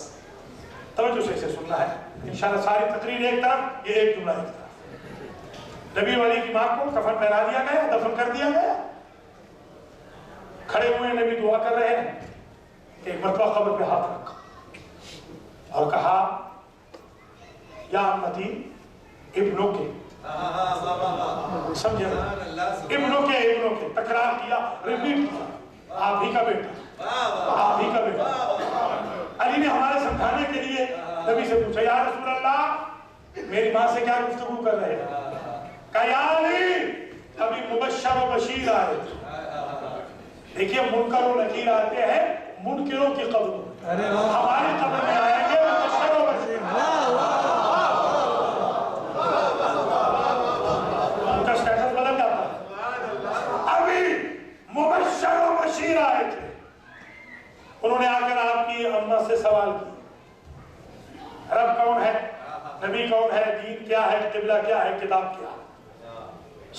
توجہ سے اسے سننا ہے. انشاءاللہ ساری تقریر ایک طرف, یہ ایک جملہ ایک طرف. نبی والی کی ماں کو کفن پہنا دیا گیا, دفن کر دیا گیا. کھڑے ہوئے نبی دعا کر رہے ہیں. ایک مرتبہ قبر پہ ہاتھ رکھا اور کہا یا امتی ابنوں کے, سمجھے ابنوں کے, تکرار کیا, ریپیٹ کیا, آپ ہی کا بیٹا, آپ ہی کا بیٹا. علی نے ہمارے سمجھانے کے لیے نبی سے پوچھا یا رسول اللہ میری ماں سے کیا گفتگو کر رہے ہیں؟ کہا یا علی ابھی مبشر و بشیر آئے تھے. دیکھیے منکر و نکیر آتے ہیں منکروں کی قبر میں, ہماری قبر میں آئیں گے مبشر و بشیر. ان کا سٹیٹس بدل جاتا ہے. ابھی مبشر و بشیر آئے تھے, انہوں نے آ کر آپ کی اماں سے سوال کیا رب کون ہے, نبی کون ہے, دین کیا ہے, قبلہ کیا ہے, کتاب کیا ہے.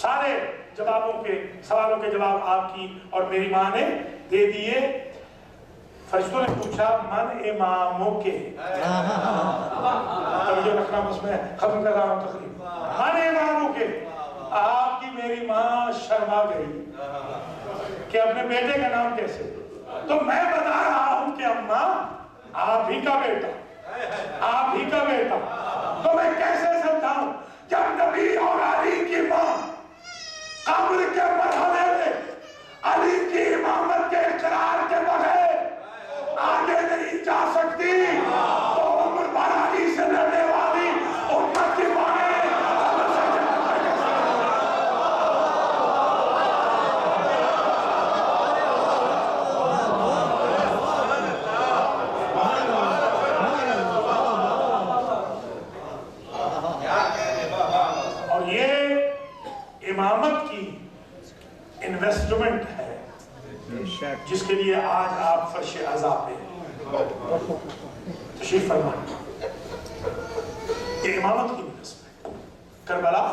سارے جوابوں کے سوالوں کے جواب آپ کی اور میری ماں نے دے دیے. فرشتوں نے پوچھا من اماموں کے, توجہ رکھنا, بس میں ختم کر رہا ہوں تقریر. من اماموں کے. آپ کی میری ماں شرما گئی کہ اپنے بیٹے کا نام کیسے. تو میں بتا رہا ہوں کہ اماں آپ ہی کا بیٹا, آپ ہی کا بیٹا. تو میں کیسے سمجھاؤں جب نبی اور علی کی ماں قبر کے مرحلے میں علی کی امامت کے اقرار کے بغیر آگے نہیں جا سکتی, تو عمر بھر علی سے لڑنے والی امت کی مائیں اور یہ امامت کی انویسٹمنٹ ہے جس کے لیے آج آپ فرش عزا پہ تشریف فرمائیں. یہ امامت کی انویسٹمنٹ, کربلا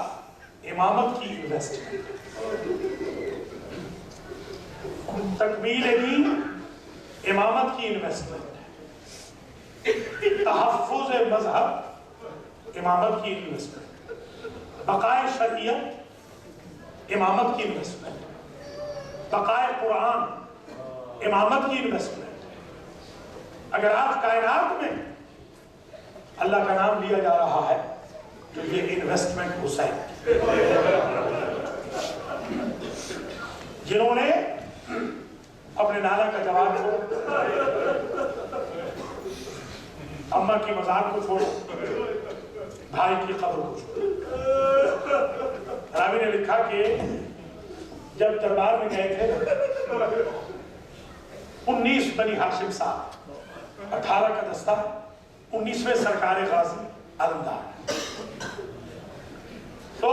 امامت کی انویسٹمنٹ. تکمیل دین امامت کی انویسٹمنٹ, تحفظ مذہب امامت کی انویسٹمنٹ, بقائے شریعت امامت کی انویسٹمنٹ. بقائے قرآن امامت کی انویسٹمنٹ. اگر آج کائنات میں اللہ کا نام لیا جا رہا ہے تو یہ انویسٹمنٹ حسین جنہوں نے اپنے نانا کا جواب چھوڑا, اماں کی مزار کو چھوڑا, بھائی کی قبر کو چھوڑا. راوی نے لکھا کہ جب دربار میں گئے تھے 19 بنی ہاشم صاحب, 18 کا دستہ, 19ویں سرکار غازی علمدار. تو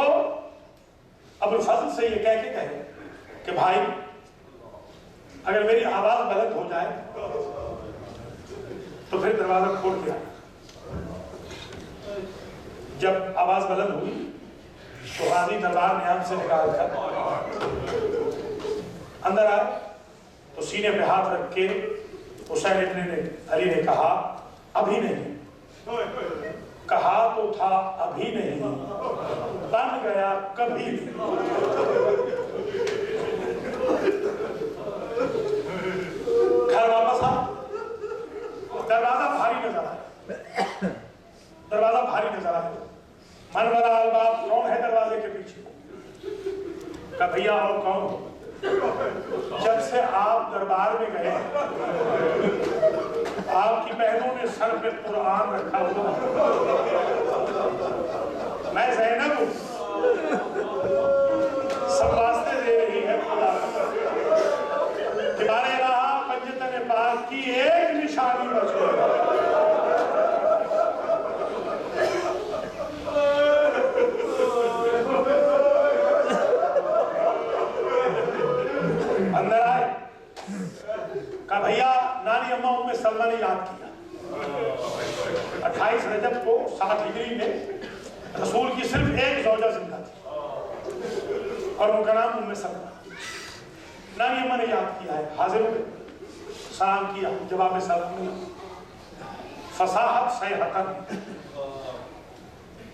ابو الفضل سے یہ کہہ کے کہے کہ بھائی اگر میری آواز بلند ہو جائے تو پھر دروازہ کھول کے آئے. جب آواز بلند ہوئی تو غازی دربار نیام سے نکال کر اندر آئے تو سینے پہ ہاتھ رکھ کے حسین ابن علی نے کہا ابھی نہیں. کہا تو تھا ابھی نہیں, بن گیا کبھی نہیں. گھر واپس آ, دروازہ بھاری نظر آیا, دروازہ بھاری نظر آیا. من والا الباب کون ہے دروازے کے پیچھے؟ کہا بھیا اور کون؟ جب سے آپ دربار میں گئے آپ کی بہنوں نے سر پہ قرآن رکھا ہوا, میں زینب ہوں, سب واسطے دے رہی ہے خدا. تمہارے الہ پنجتن پاک کی ایک نشانی بچ گئی. اندر آئے, کہا بھیا نانی اماں ام سلمہ نے یاد کیا 28 رجب کو 7 ہجری میں رسول کی صرف ایک زوجہ زندہ تھی اور ان کا نام ام سلمہ. نانی اماں نے یاد کیا ہے, حاضر ہوئے, سلام کیا, جواب سلام ملا. فصاحت صیحتن,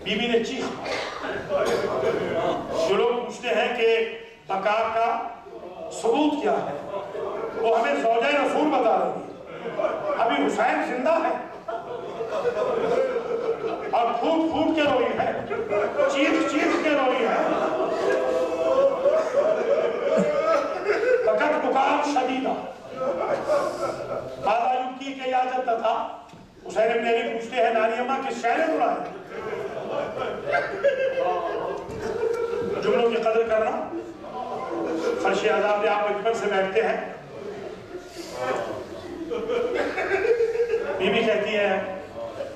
بی بی نے چیخ. جو لوگ پوچھتے ہیں کہ بقا کا ثبوت کیا ہے وہ ہمیں زوجہ رسول بتا رہی ہے. ابھی حسین زندہ ہے اور پھوٹ پھوٹ کے روئی ہے, چیخ چیخ کے روئی ہے. فقط بکار شدیدہ بادہ یبکی کے اجازت تھا. حسین ابن علی پوچھتے ہیں نانی اماں کس شہر میں رہا ہے؟ جملوں کی قدر کرنا. فرش عذاب پہ آپ بچپن سے بیٹھتے ہیں. بی بی کہتی ہے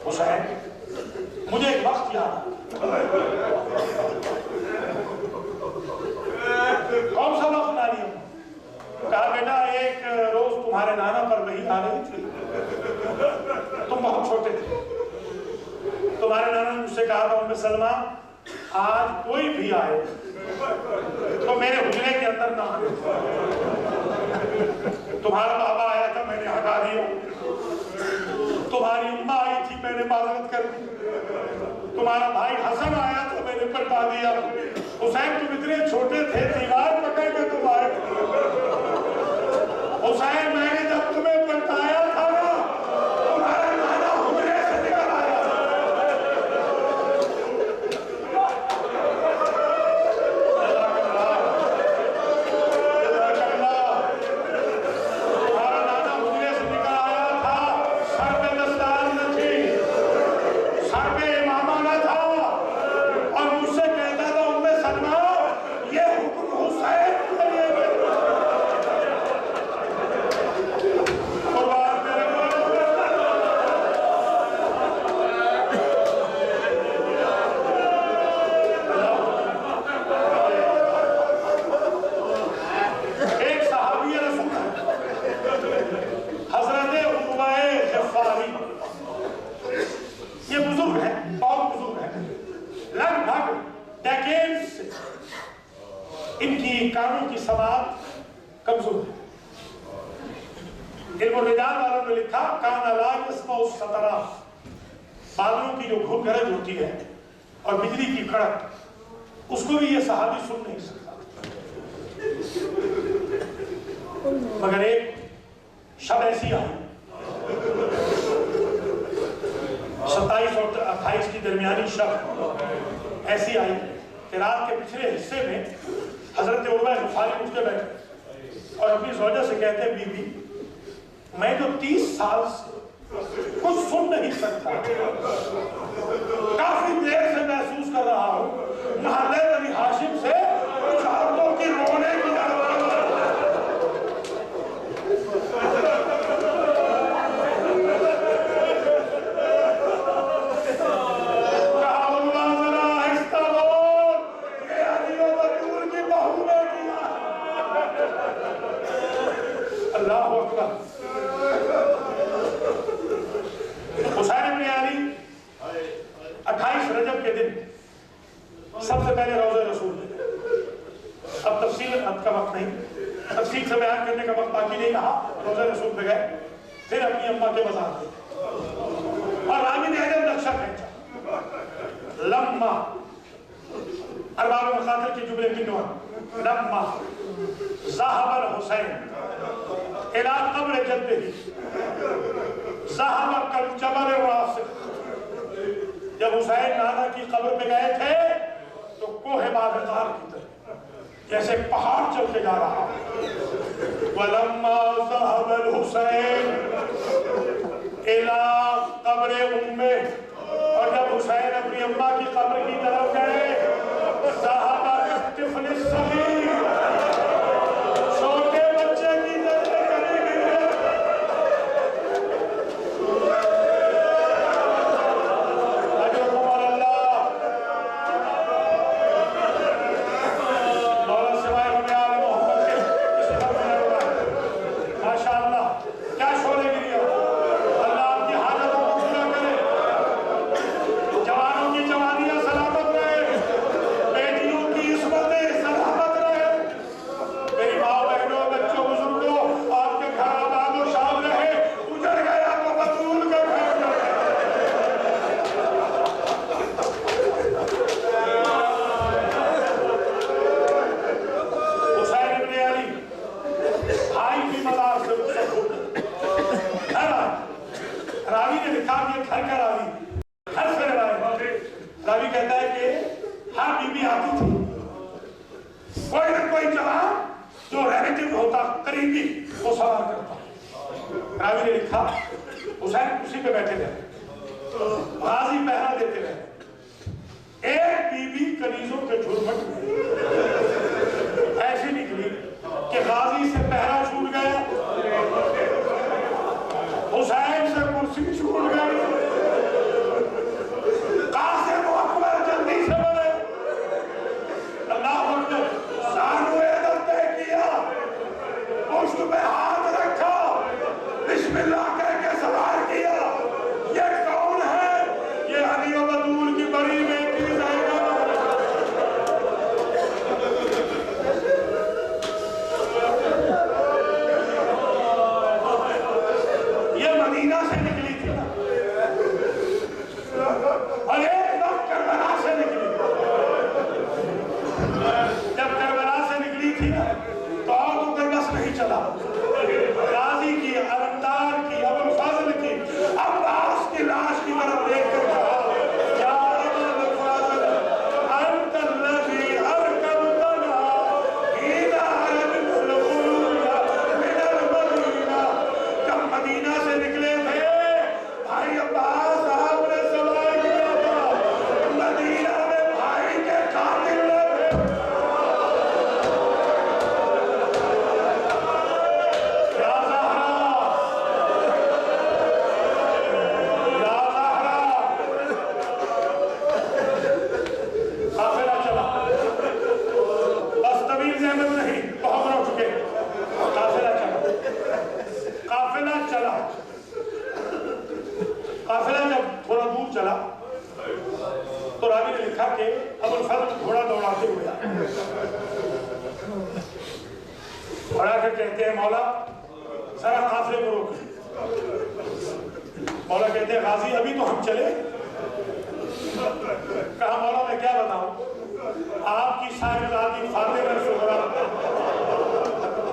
حسین مجھے ایک وقت یاد, کون سا وقت نانی اماں؟ کہا بیٹا ایک روز تمہارے نانا پر وحی آ رہی تھی, تم بہت چھوٹے تھے. تمہارے نانا نے مجھ سے کہا تھا ام سلمہ آج کوئی بھی آئے تو میرے حجرے کے اندر نہ آئے. تمہارا بابا آیا تھا میں نے ہٹا دیا, تمہاری اماں آئی تھی میں نے معذرت کر دی, تمہارا بھائی حسن آیا تھا میں نے پلٹا دیا. حسین تم اتنے چھوٹے تھے دیوار پکڑ کے تم آئے. حسین میں نے جب تمہیں پلٹایا تھا نا تمہارا نانا حجرے سے نکل آیا. ان کی کانوں کی سماعت کمزور ہے. علم الرجال والوں نے لکھا کان لا یسمع السطرہ, بادلوں کی جو گھن گرج ہوتی ہے اور بجلی کی کڑک اس کو بھی یہ صحابی سن نہیں سکتا. मगर एक शब ऐसी आई 27 और 28 की दरमियानी शब ऐसी आई कि रात के पिछले हिस्से में हजरत उर्वा गुफारी उठ के बैठे और अपनी ज़ौजा से कहते हैं, बीबी मैं जो 30 साल से कुछ सुन नहीं सकता, काफी देर से महसूस कर रहा हूं महल्ले बनी हाशिम से कुछ औरतों की रोने की सबसे पहले रोज़े रसूल अब तफसील का वक्त नहीं, तफसील से बयान करने का वक्त बाकी नहीं रहा। रोज़े रसूल पे गए, फिर अपनी अम्मा के मज़ार पे और रावी ने नक्शा खींचा। लम्मा अरबाब मकातिल के जुमले की नोट, लम्मा ज़ाहबल हुसैन इला क़ब्र जद्दिही ज़ाहब कल जबल वासिक़। जब हुसैन नाना की कब्र पे गए थे तो कोहे बाग़दार की तरह जैसे पहाड़ चल के जा रहा। वलम्मा ज़हबल हुसैन इला क़ब्र उम्मे, और जब हुसैन अपनी अम्मा की कब्र की तरफ गए, ज़हबा तिफ़्ल सग़ीर, छोटे बच्चे की तरह चले गए।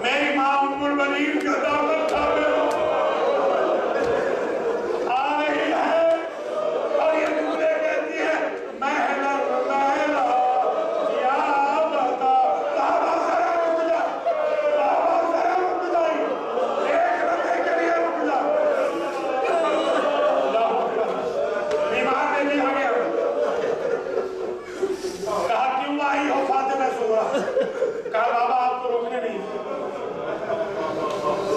मेरी माँ उम्मुल बनीन कहा बाबा आपको रोकने नहीं,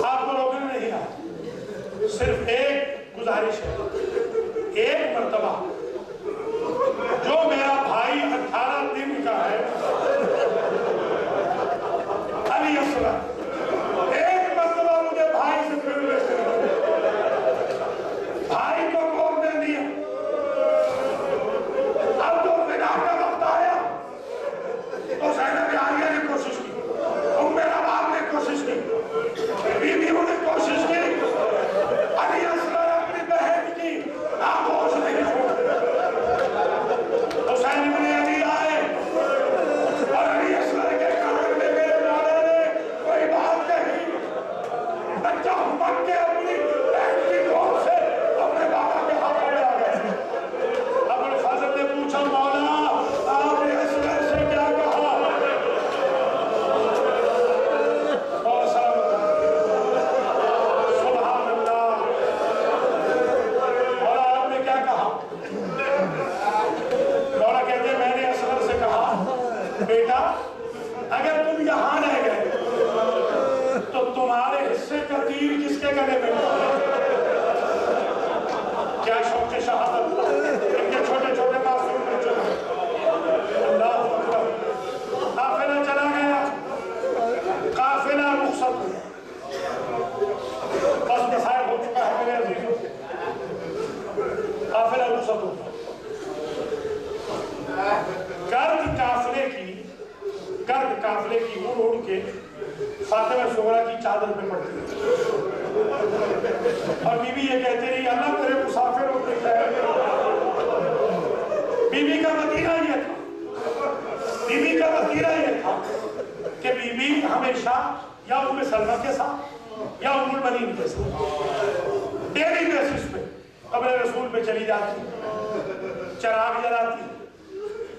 आपको रोकने नहीं आया, सिर्फ एक गुजारिश है, एक मर्तबा जो मेरा भाई 18 दिन का है अली असगर, एक मर्तबा मुझे भाई से मिलने से, भाई को बोलने दिया। अब तो फिदा का वक्त आया तो ज़ैनब आलिया ने कोशिश की, उम्मे रबाब ने कोशिश की, बीवियों ने कोशिश की, अली असगर अपनी बहन की आगोश नहीं छोड़ी। हुसैन इब्न अली आए और अली असगर के कान में मेरे मौला ने कोई बात कही। बच्चा हुमक के अपनी बहन की गोद से अपने बाबा के हाथ में आ गए। अबुल फजल ने पूछा मौला आपने असगर से क्या कहा? और सुभान अल्लाह, मौला आपने क्या कहा? मौला कहते मैंने असगर से कहा बेटा अगर तुम यहाँ रह गए तो तुम्हारे हिस्से का तीर किसके गले में? क्या शौक शहादत इनके छोटे छोटे मासूम बच्चों में। अल्लाह अकबर। काफिला चला गया, काफिला रुखसत हुआ, बस मसाइल हो चुका है मेरे अजीजों, काफिला रुखसत हुआ। गर्द काफिले की उड़ उड़ के फातिमा सुगरा की चादर पे पड़ती है और बीबी ये कहती रही अल्लाह तेरे मुसाफिर होते खैर। बीबी का वतीरा ये था, बीबी का वतीरा ये था कि बीबी हमेशा या उम्मे सलमा के साथ या उम्मुल बनीन के साथ डेली बेसिस पे कब्र रसूल पे चली जाती, चराग जलाती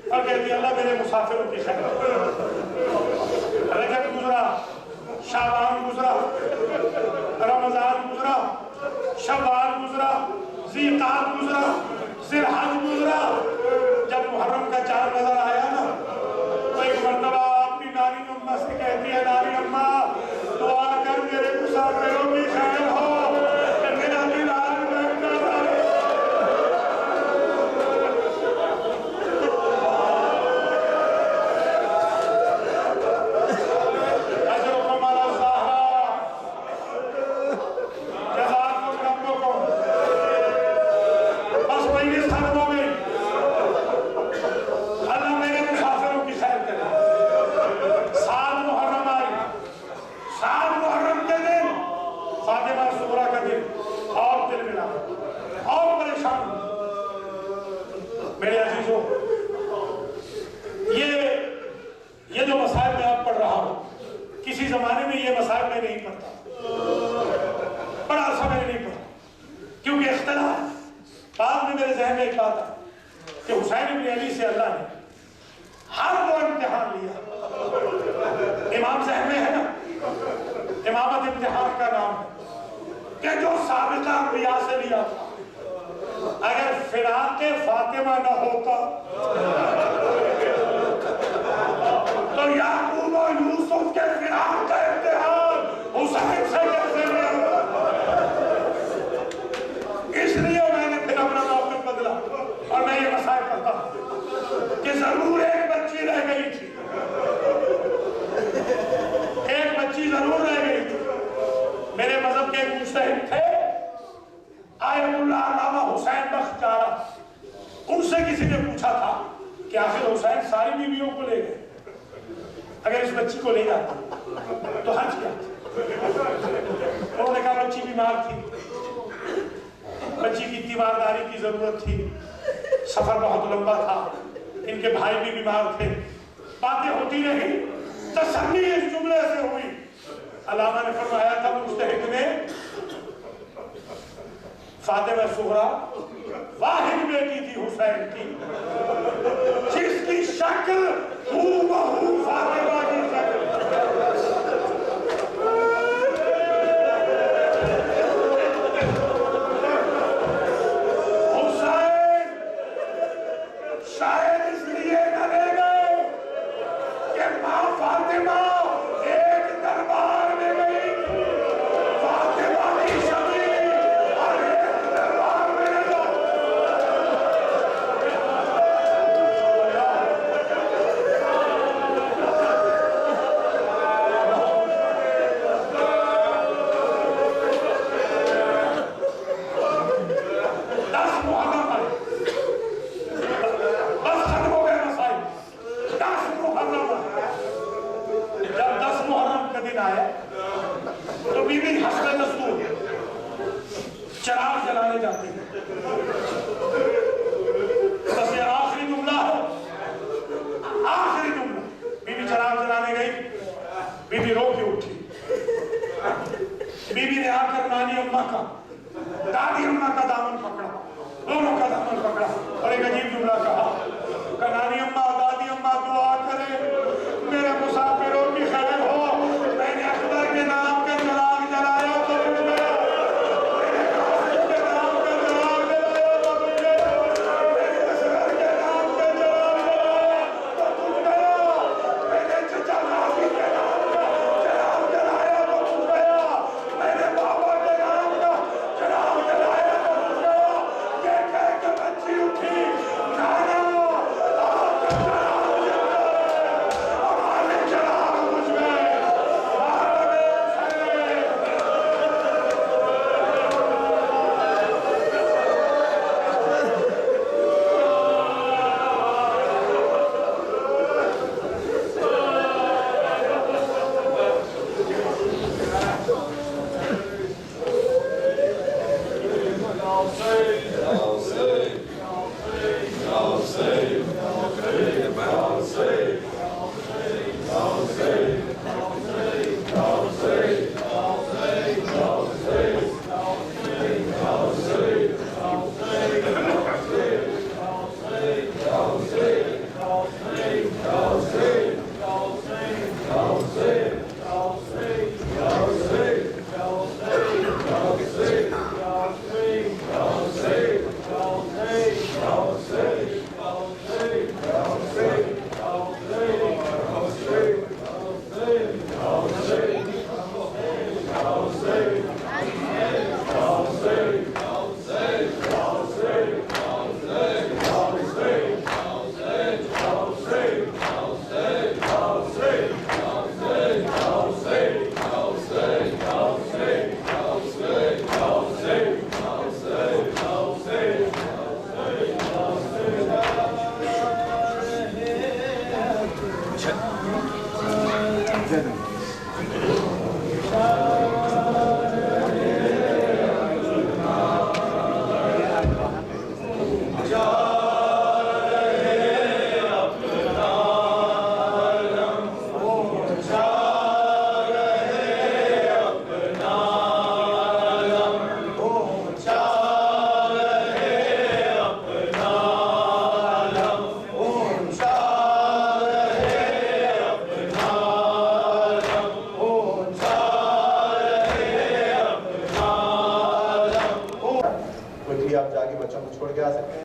और कहती अल्लाह मेरे मुसाफिरों की खैर। रजब गुजरा, शाबान गुजरा, रमजान गुजरा, शव्वाल गुजरा, ज़ीक़ात गुजरा, ज़िलहज गुजरा। जब मुहर्रम का चांद नजर आया ना तो एक मर्तबा अपनी नानी अम्मा से कहती है नानी अम्मा दुआ कर मेरे मुसाफिरों की खैर हो, मेरा दिल आज महका है। ये जो मसाइल मैं आप पढ़ रहा हूं किसी जमाने में ये मसाइल मैं नहीं पढ़ता, बड़ा अर्सा मैंने नहीं पढ़ा क्योंकि इख्तिलाफ। बाद में मेरे जहन में एक बात आई कि हुसैन इब्न अली से अल्लाह ने हर वो इम्तिहान लिया। इमाम जहन में है ना, इमामत इम्तिहान का नाम है कि जो साबिका अंबिया से लिया था। अगर फिराके फातिमा न होता तो याकूब और यूसुफ के फिराक का इम्तिहान हुसैन से कैसे लिया? इसलिए मैंने फिर अपना मौक़िफ़ बदला और मैं ये मसाइल पढ़ता कि जरूर एक बच्ची रह गई थी, एक बच्ची जरूर रह गई थी। मेरे मजहब के एक मुज्तहिद थे आयतुल्लाह अल्लामा हुसैन बख्श जारा, उनसे किसी ने पूछा था कि आखिर हुसैन सारी बीवियों को ले गए, अगर इस बच्ची को ले जाता तो हज क्या? उन्होंने कहा बच्ची बीमार थी, बच्ची की तीमारदारी की जरूरत थी, सफर बहुत लंबा था, इनके भाई भी बीमार थे, बातें होती रही, तसल्ली इस जुमले से हुई। अल्लामा ने फरमाया था मुज्तहिद ने फातिमा सुगरा वाहिद बेटी थी हुसैन की, जिसकी शक्ल हूबहू फातिमा की शक्ल। हुसैन शायद इसलिए न ले गए कि मां کا دن آیا تو بیوی حسب دستور چراغ جلانے جاتی ہے. بس یہ آخری جملہ ہے، آخری جملہ. بیوی چراغ جلانے گئی، بیوی رو کے اٹھی. بیوی نے آ کر نانی اماں کا، دادی اماں کا دامن پکڑا، دونوں کا دامن پکڑا اور ایک عجیب جملہ کہا کہ نانی اماں دادی اماں دعا کرے میرے مسافروں کی خیر ہو. میں نے اکبر کے نام کا چراغ جلایا تو اٹھ گیا، میں نے قاسم کے نام کا چراغ جلایا تو اٹھ گیا، میں نے اصغر کے نام کا چراغ جلایا تو اٹھ گیا، میں نے چچا غازی کے نام کا چراغ جلایا تو اٹھ گیا، میں نے بابا کے نام کا چراغ جلایا تو اٹھ گیا. یہ کہہ کے بچی اٹھی، نانا آپ کا چراغ جل رہا ہے، ہمارے چراغ بجھ گئے. آپ جا کے بچوں کو چھوڑ کے آ سکتے ہیں.